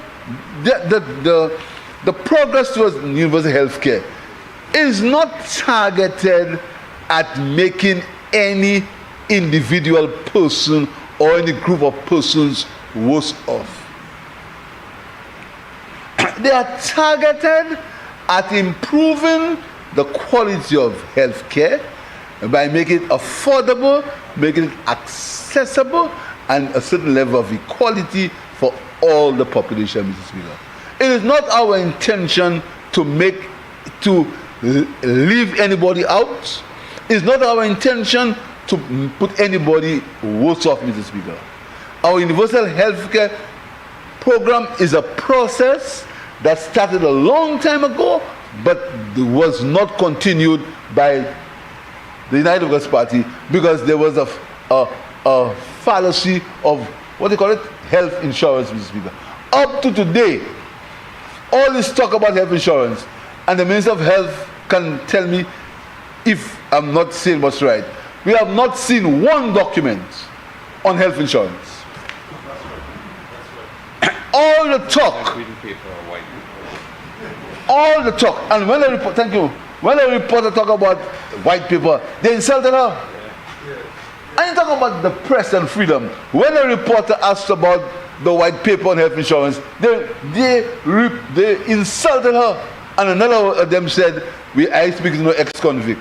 the progress towards universal health care is not targeted at making any individual person or any group of persons worse off. They are targeted at improving the quality of health care by making it affordable, making it accessible, and a certain level of equality for all the population, Mr. Speaker. It is not our intention to leave anybody out. It's not our intention to put anybody worse off, Mr. Speaker. Our universal health care program is a process that started a long time ago, but was not continued by the United Progressive Party because there was a fallacy of, what do you call it? Health insurance, Mr. Speaker. Up to today, all this talk about health insurance, and the Minister of Health can tell me if I'm not saying what's right. We have not seen one document on health insurance. All the talk, all the talk, and when a report, thank you, when a reporter talk about white people, they insulted her. I ain't talking about the press and freedom. When a reporter asked about the white paper on health insurance, they insulted her, and another of them said, I speak to no ex-convict.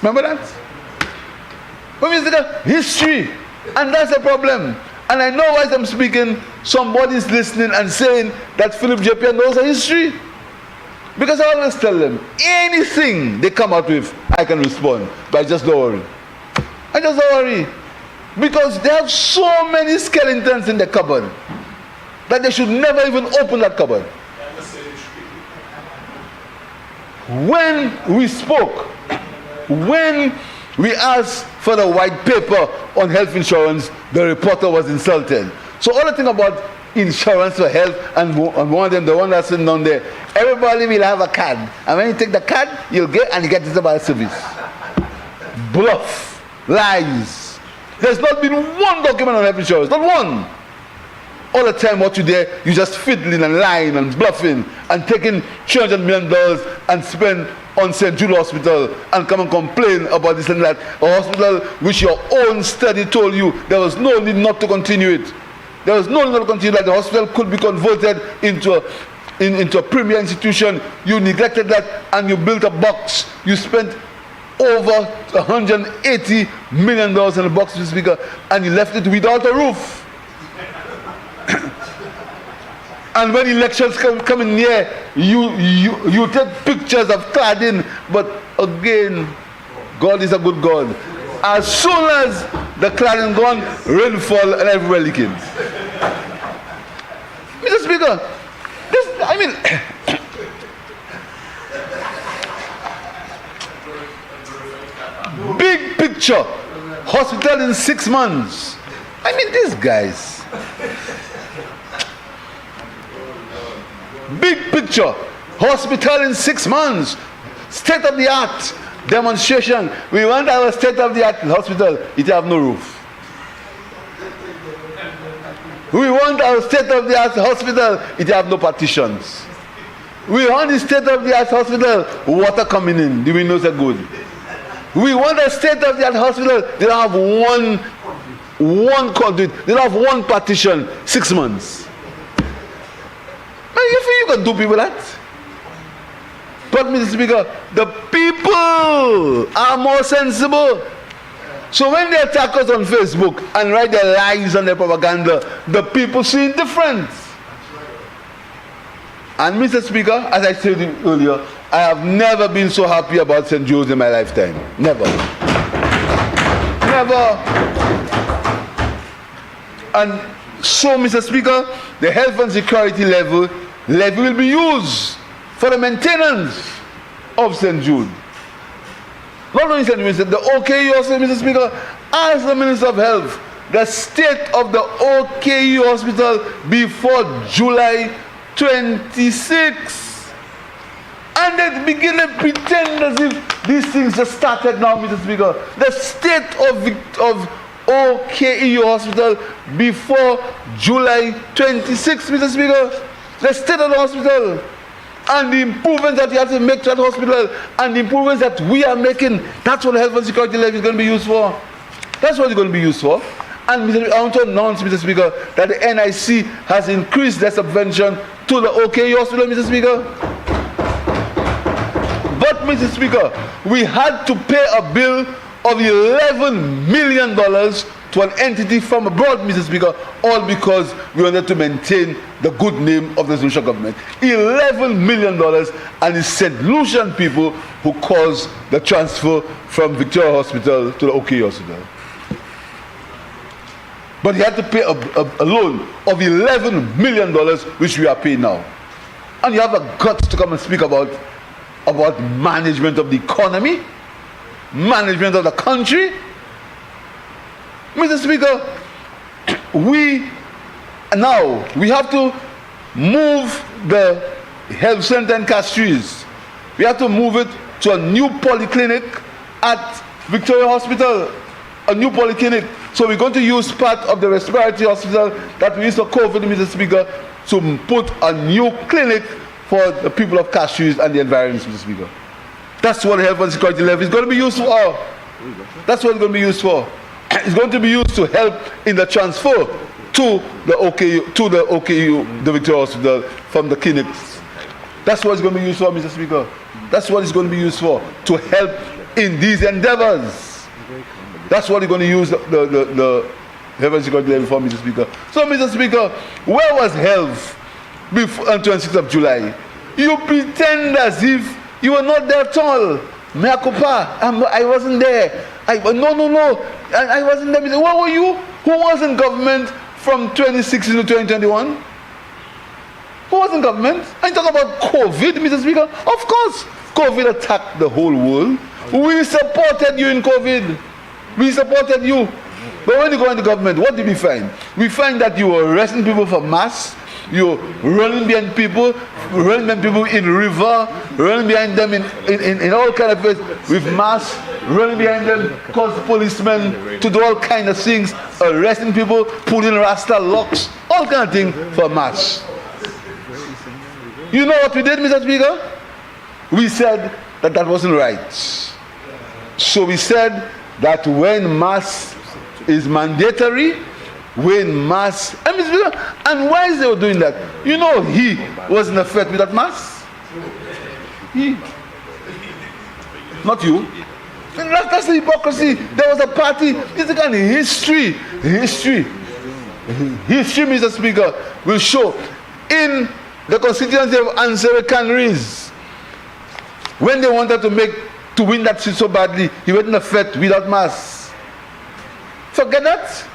Remember that? But Mr. History, and that's the problem. And I know as I'm speaking, somebody's listening and saying that Philip J. Pierre knows a history. Because I always tell them, anything they come out with, I can respond. But just don't worry. I just don't worry. Because they have so many skeletons in the cupboard that they should never even open that cupboard. When we spoke, when we asked for the white paper on health insurance, the reporter was insulted. So all the thing about insurance for health, and one of them, the one that's sitting down there, everybody will have a card. And when you take the card, you get this about service. Bluff. Lies. There's not been one document on health insurance. Not one. All the time what you there, you just fiddling and lying and bluffing and taking $300 million and spend on St. Jude Hospital and come and complain about this and that. A hospital which your own study told you there was no need not to continue it. There was no need not to continue that. The hospital could be converted into a premier institution. You neglected that and you built a box. You spent over $180 million in the box, Mr. Speaker, and you left it without a roof. And when elections come in near, you take pictures of cladding, but again, God is a good God. As soon as the cladding gone, rainfall and everywhere leaking. Mr. Speaker, big picture, hospital in 6 months. These guys. Big picture, hospital in 6 months, state of the art demonstration. We want our state of the art hospital, it have no roof. We want our state of the art hospital, it have no partitions. We want the state of the art hospital, water coming in, the windows are good. We want a state of the art hospital, they don't have one conduit, they don't have one partition, 6 months. You think you can do people that? But Mr. Speaker, the people are more sensible. So when they attack us on Facebook and write their lies and their propaganda, the people see it different. And Mr. Speaker, as I said earlier, I have never been so happy about St. Jude's in my lifetime. Never. Never. And so, Mr. Speaker, the health and security levy will be used for the maintenance of St. Jude. Not only St. Jude, the OKU also, Mr. Speaker, as the Minister of Health, the state of the OKU hospital before July 26. And they begin to pretend as if these things just started now, Mr. Speaker. The state of OKU hospital before July 26, Mr. Speaker. The state of the hospital and the improvements that you have to make to that hospital and the improvements that we are making, that's what the health and security levy is going to be used for. That's what it's going to be used for. And I want to announce, Mr. Speaker, that the NIC has increased their subvention to the OKU hospital, Mr. Speaker. But, Mr. Speaker, we had to pay a bill of $11 million to an entity from abroad, Mr. Speaker, all because we wanted to maintain the good name of the St. Lucia government. $11 million, and it's St. Lucian people who caused the transfer from Victoria Hospital to the OKU Hospital. But he had to pay a loan of $11 million, which we are paying now. And you have a guts to come and speak about management of the economy, management of the country. Mr. Speaker, we have to move the health center in Castries. We have to move it to a new polyclinic at Victoria Hospital, a new polyclinic. So we're going to use part of the respiratory hospital that we used for COVID, Mr. Speaker, to put a new clinic for the people of Castries and the environment, Mr. Speaker. That's what the health and security levy is going to be used for. That's what it's going to be used for. It's going to be used to help in the transfer to the OKU, the Victoria Hospital, from the clinics. That's what it's going to be used for, Mr. Speaker. That's what it's going to be used for, to help in these endeavors. That's what you're going to use the health and security levy for, Mr. Speaker. So, Mr. Speaker, where was health before on 26th of July? You pretend as if you were not there at all. Mea culpa, I wasn't there. No. I wasn't there. Where were you? Who was in government from 2016 to 2021? Who was in government? And you talk about COVID, Mr. Speaker? Of course, COVID attacked the whole world. We supported you in COVID. We supported you. But when you go into government, what did we find? We find that you were arresting people for mass. You're running behind people in river, running behind them in all kind of ways with mass, running behind them, cause policemen to do all kind of things, arresting people, pulling rasta locks, all kind of things for mass. You know what we did, Mr. Speaker? We said that wasn't right. So we said that when mass is mandatory, when mass, and why is they doing that? You know, he wasn't affected with that mass. He, not you. That's the hypocrisy. There was a party. It's a kind of history, Mr. Speaker, will show in the constituency of Answer Canaries, when they wanted to win that seat so badly, he wasn't affected without mass. Forget that.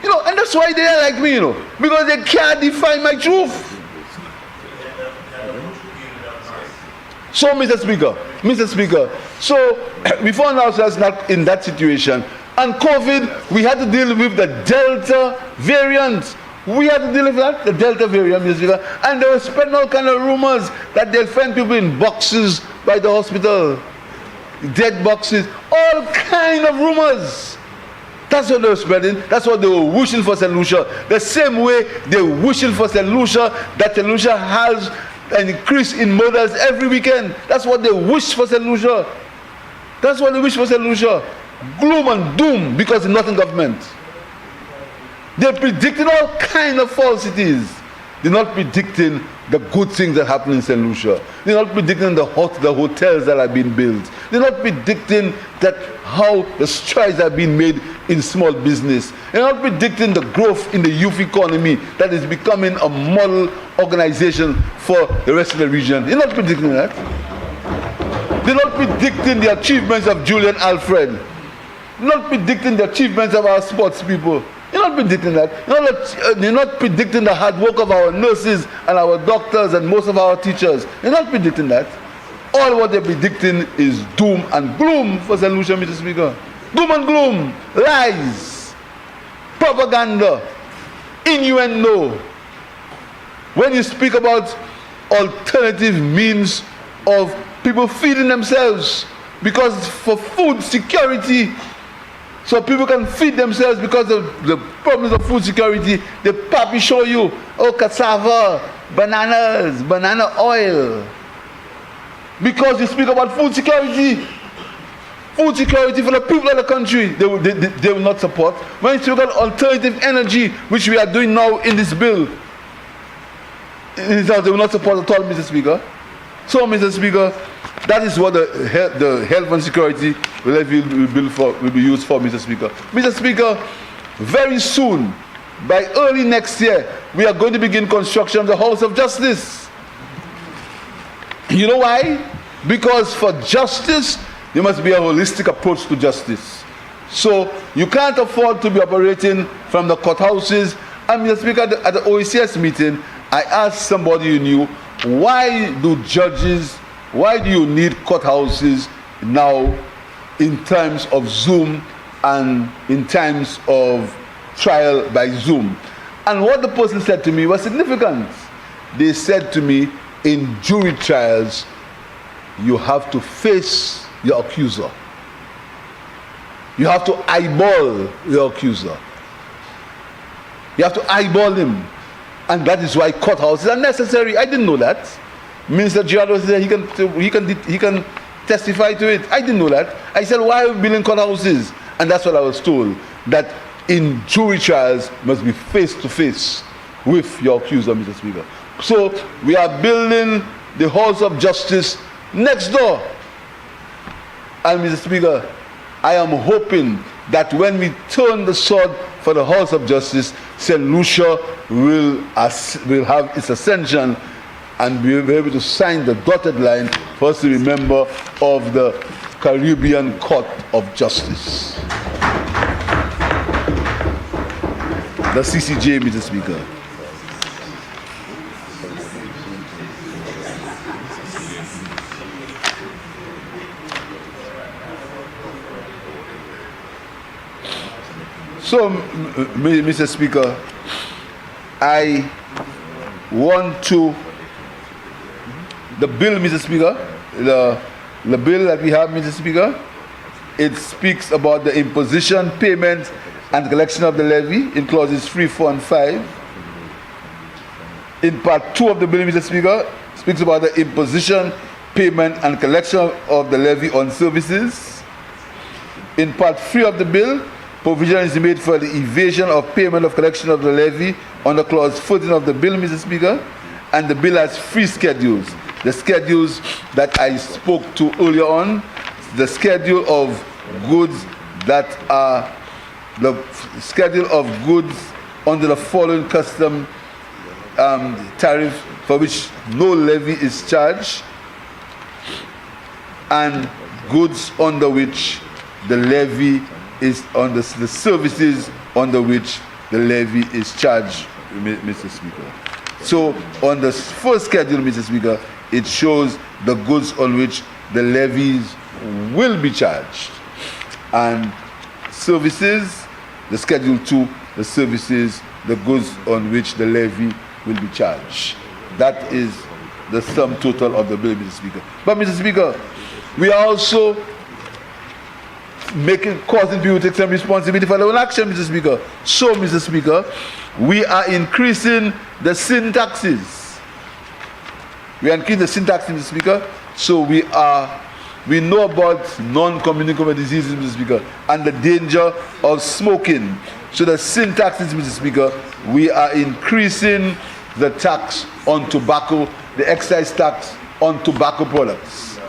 You know, and that's why they are like me, you know, because they can't define my truth. So, Mr. Speaker, so we found ourselves not in that situation. And COVID, we had to deal with the Delta variant. We had to deal with that, the Delta variant, Mr. Speaker. And they were spreading all kind of rumors that they'll find people in boxes by the hospital, dead boxes, all kind of rumors. That's what they were spreading. That's what they were wishing for St. Lucia. The same way they were wishing for St. Lucia, that St. Lucia has an increase in murders every weekend. That's what they wish for St. Lucia. That's what they wish for St. Lucia. Gloom and doom because they're not in government. They're predicting all kind of falsities. They're not predicting the good things that happen in St. Lucia. They're not predicting the hotels that are being built. They're not predicting that how the strides are being made in small business. They're not predicting the growth in the youth economy that is becoming a model organization for the rest of the region. They're not predicting that. They're not predicting the achievements of Julian Alfred. They're not predicting the achievements of our sports people. You're not predicting that. You're not predicting the hard work of our nurses and our doctors and most of our teachers. You're not predicting that. All what they're predicting is doom and gloom for St. Lucia, Mr. Speaker. Doom and gloom, lies, propaganda, innuendo. When you speak about alternative means of people feeding themselves, because for food security, so people can feed themselves because of the problems of food security, the papi show you, oh, cassava, bananas, banana oil. Because you speak about food security for the people of the country, they will not support. When you speak about alternative energy, which we are doing now in this bill, they will not support at all, Mr. Speaker. So, Mr. Speaker, that is what the health and security will be used for, Mr. Speaker. Mr. Speaker, very soon, by early next year, we are going to begin construction of the House of Justice. You know why? Because for justice, there must be a holistic approach to justice. So you can't afford to be operating from the courthouses. And Mr. Speaker, at the OECS meeting, I asked somebody you knew, why do you need courthouses now in times of Zoom and in times of trial by Zoom? And what the person said to me was significant. They said to me, in jury trials, you have to face your accuser. You have to eyeball your accuser. You have to eyeball him. And that is why courthouses are necessary. I didn't know that. Minister Gerardo said he can testify to it. I didn't know that. I said, why are we building courthouses? And that's what I was told, that in jury trials must be face to face with your accuser, Mr. Speaker. So we are building the halls of justice next door. And Mr. Speaker, I am hoping that when we turn the sword for the halls of justice, St. Lucia will have its ascension and be able to sign the dotted line for us to remember of the Caribbean Court of Justice. The CCJ, Mr. Speaker. So, Mr. Speaker, I want to, the bill, Mr. Speaker, the bill that we have, Mr. Speaker, it speaks about the imposition, payment, and collection of the levy in clauses 3, 4, and 5. In part 2 of the bill, Mr. Speaker, speaks about the imposition, payment, and collection of the levy on services. In part 3 of the bill, provision is made for the evasion of payment of collection of the levy under clause 14 of the bill, Mr. Speaker, and the bill has 3 schedules. The schedules that I spoke to earlier on, the schedule of goods that are the schedule of goods under the following custom tariff for which no levy is charged, and goods under which the levy is on the services under which the levy is charged, Mr. Speaker. So on the first schedule, Mr. Speaker, it shows the goods on which the levies will be charged, and services, the schedule 2, the services, the goods on which the levy will be charged. That is the sum total of the bill, Mr. Speaker. But Mr. Speaker, we are also causing people to take some responsibility for their own action, Mr. Speaker. So, Mr. Speaker, we are increasing the sin taxes. We are increasing the sin taxes, Mr. Speaker. So we know about non-communicable diseases, Mr. Speaker, and the danger of smoking. So the sin taxes, Mr. Speaker, we are increasing the tax on tobacco, the excise tax on tobacco products.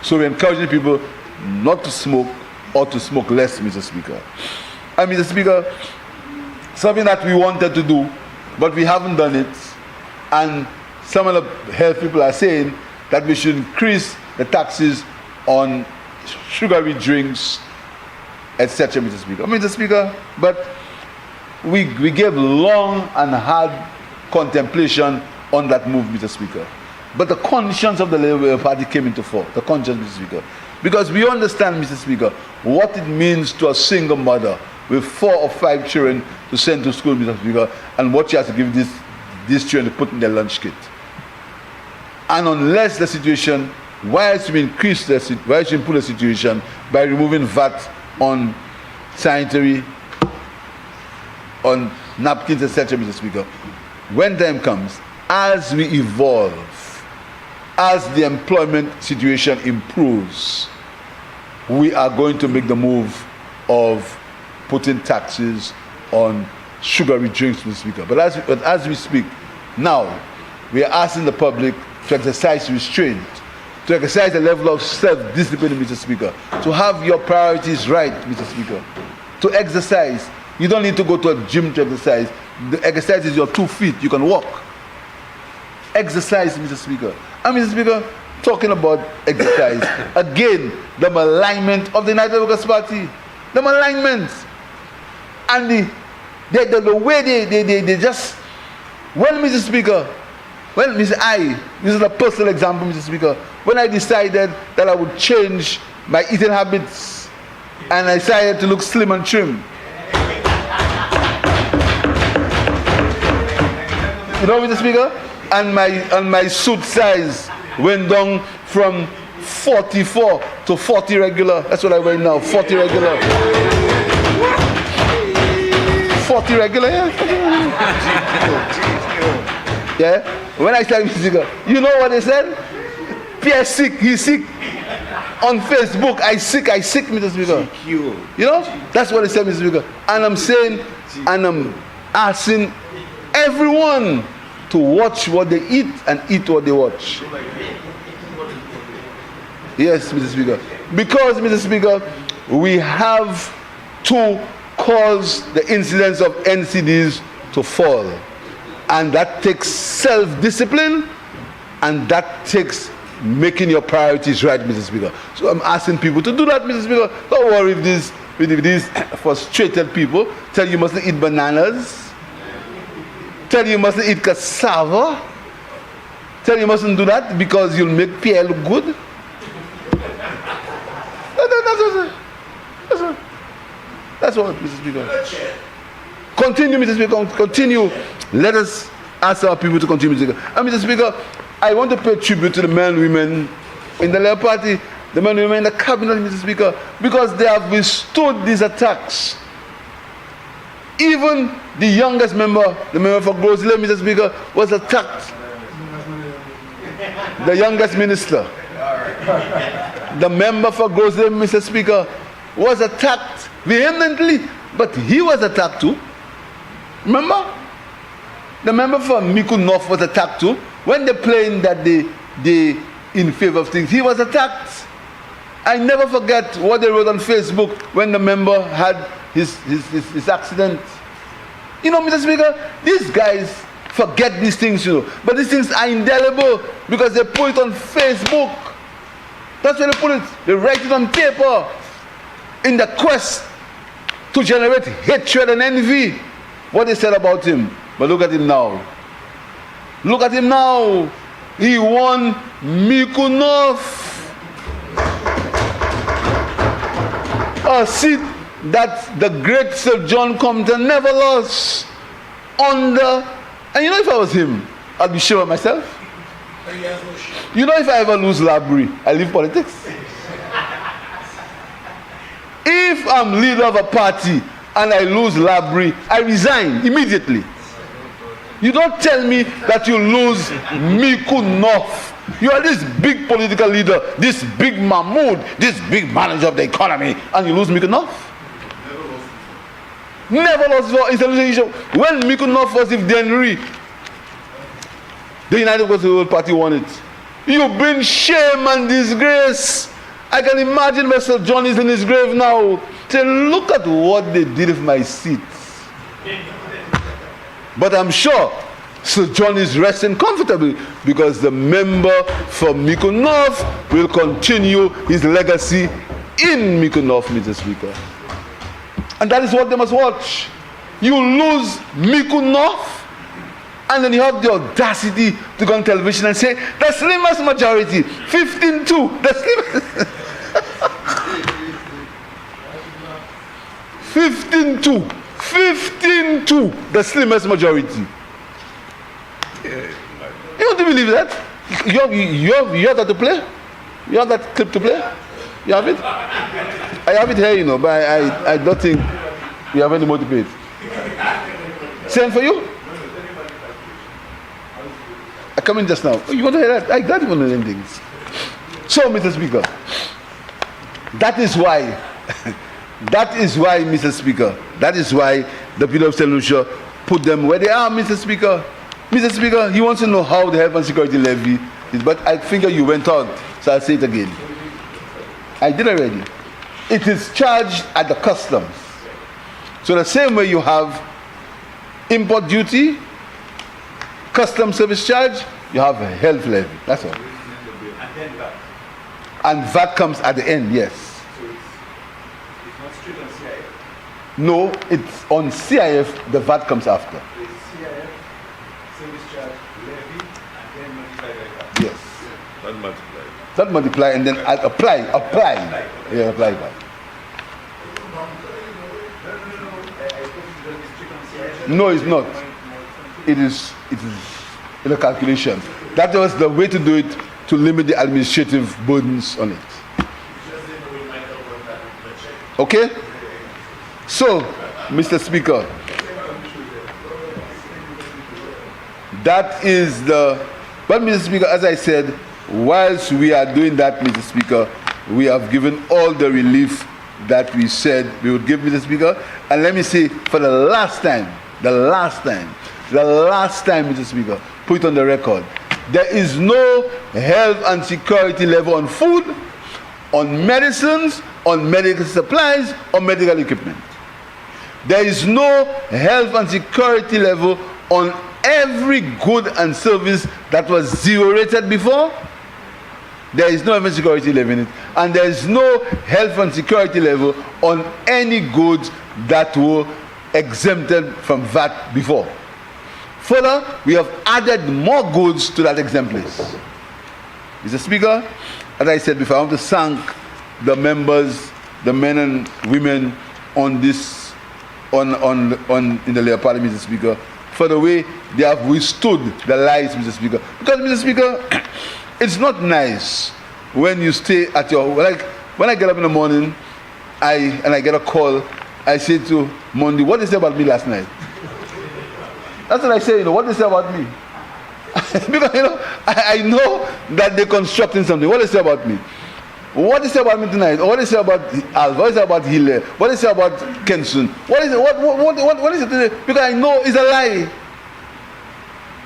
So we're encouraging people not to smoke or to smoke less, Mr. Speaker. And Mr. Speaker, something that we wanted to do, but we haven't done it, and some of the health people are saying that we should increase the taxes on sugary drinks, etc., Mr. Speaker. Mr. Speaker, but we gave long and hard contemplation on that move, Mr. Speaker. But the conscience of the Labour Party came into force, the conscience, Mr. Speaker. Because we understand, Mr. Speaker, what it means to a single mother with 4 or 5 children to send to school, Mr. Speaker, and what she has to give these children to put in their lunch kit. And unless the situation, why should we improve the situation by removing VAT on sanitary, on napkins, etc., Mr. Speaker? When time comes, as we evolve, as the employment situation improves, we are going to make the move of putting taxes on sugary drinks, Mr. Speaker. But as we speak, now we are asking the public to exercise restraint, to exercise a level of self-discipline, Mr. Speaker, to have your priorities right, Mr. Speaker, to exercise. You don't need to go to a gym to exercise. The exercise is your 2 feet. You can walk. Exercise, Mr. Speaker. And Mr. Speaker, talking about exercise, again, the malignment of the United Workers' Party. The malignment. And the way they just Well, Mr. Speaker, this is a personal example, Mr. Speaker, when I decided that I would change my eating habits and I decided to look slim and trim. You know, Mr. Speaker? And my suit size went down from 44 to 40 regular. That's what I wear now, 40 regular. 40 regular, yeah. Yeah? When I started, Mr. Speaker, you know what they said? Pierre sick, he's sick. On Facebook, I sick, Mr. Speaker. You know? That's what they said, Mr. Speaker. And I'm saying, and I'm asking everyone to watch what they eat and eat what they watch. Yes, Mr. Speaker. Because, Mr. Speaker, we have to cause the incidence of NCDs to fall. And that takes self-discipline, and that takes making your priorities right, Mr. Speaker. So I'm asking people to do that, Mr. Speaker. Don't worry if these frustrated people tell you mustn't eat bananas, tell you mustn't eat cassava, tell you mustn't do that because you'll make Pierre look good. That's what, Mr. Speaker. Continue, Mr. Speaker, continue. Let us ask our people to continue, Mr. Speaker. And Mr. Speaker, I want to pay tribute to the men and women in the Labour Party, the men and women in the cabinet, Mr. Speaker, because they have withstood these attacks. Even the youngest member, the member for Grossley, Mr. Speaker, was attacked. The youngest minister, the member for Grossley, Mr. Speaker, was attacked vehemently, but he was attacked too. Remember? The member for Miku North was attacked too. When they claimed that they in favor of things, he was attacked. I never forget what they wrote on Facebook when the member had his accident. You know, Mr. Speaker, these guys forget these things, you know. But these things are indelible because they put it on Facebook. That's where they put it. They write it on paper in the quest to generate hatred and envy. What they said about him. But look at him now. Look at him now. He won Miku North. A seat that the great Sir John Compton never lost. And you know, if I was him, I'd be sure of myself. You know, if I ever lose Labrie, I leave politics. If I'm leader of a party and I lose Labrie, I resign immediately. You don't tell me that you lose Miku North. You are this big political leader, this big Mahmoud, this big manager of the economy, and you lose Miku North? Never lost for institution. When Miku North was with Denry, the United World Party won it. You bring shame and disgrace. I can imagine Mr. John is in his grave now. Say, look at what they did with my seats. But I'm sure Sir John is resting comfortably because the member for Miku North will continue his legacy in Miku North, Mr. Speaker. And that is what they must watch. You lose Miku North, and then you have the audacity to go on television and say, the slimmest majority, 15-2, the slimmest. 15-2, the slimmest majority. You want to believe that? You have that to play? You have that clip to play? You have it? I have it here, you know, but I don't think you have any more to play it. Same for you? I come in just now. Oh, you want to hear that? I got one of them things. So, Mr. Speaker, that is why, Mr. Speaker, that is why the people of St. Lucia put them where they are, Mr. Speaker. Mr. Speaker, he wants to know how the health and security levy is, but I figure you went on, so I'll say it again. I did already. It is charged at the customs. So the same way you have import duty, custom service charge, you have a health levy. That's all. And VAT comes at the end, yes. So it's not straight on CIF? No, it's on CIF, the VAT comes after. It's CIF, multiply. Not multiply and then apply. Yeah, apply that. No, it's not. It is in a calculation. That was the way to do it, to limit the administrative burdens on it. Okay? So, Mr. Speaker, that is the... But, Mr. Speaker, as I said, whilst we are doing that, Mr. Speaker, we have given all the relief that we said we would give, Mr. Speaker. And let me say, for the last time, Mr. Speaker, put it on the record, there is no health and security level on food, on medicines, on medical supplies, or medical equipment. There is no health and security level on every good and service that was zero rated before. There is no health and security level in it. And there is no health and security level on any goods that were exempted from VAT before. Further, we have added more goods to that exempt list. Mr. Speaker, as I said before, I want to thank the members, the men and women on this, in the Labour Party, Mr. Speaker, for the way they have withstood the lies, Mr. Speaker. Because, Mr. Speaker, it's not nice when you stay at your, like, when I get up in the morning, and I get a call, I say to Monday, what did they say about me last night? That's what I say, what did they say about me? Because, I know that they're constructing something. What did they say about me? What did they say about me tonight? What did they say about Alva? What did they say about Hilaire? What did they say about Kenson? What is it today? Because I know it's a lie.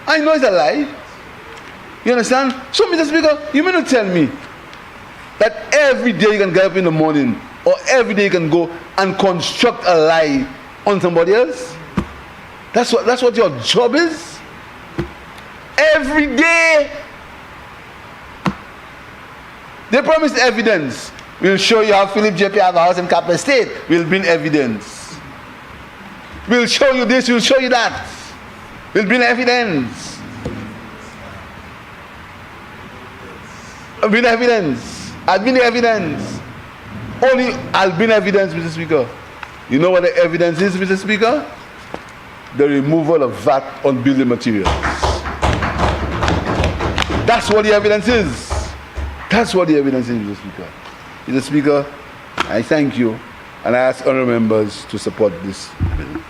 I know it's a lie. You understand? So, Mr. Speaker, you mean to tell me that every day you can get up in the morning, or every day you can go and construct a lie on somebody else? That's what your job is? Every day. They promised evidence. We'll show you how Philip JP have a house in Capital State. We'll bring evidence. We'll show you this, we'll show you that. We'll bring evidence. I'll bring evidence. I'll bring evidence. Only I'll bring evidence, Mr. Speaker. You know what the evidence is, Mr. Speaker? The removal of VAT on building materials. That's what the evidence is. That's what the evidence is, Mr. Speaker. Mr. Speaker, I thank you, and I ask honourable members to support this bill.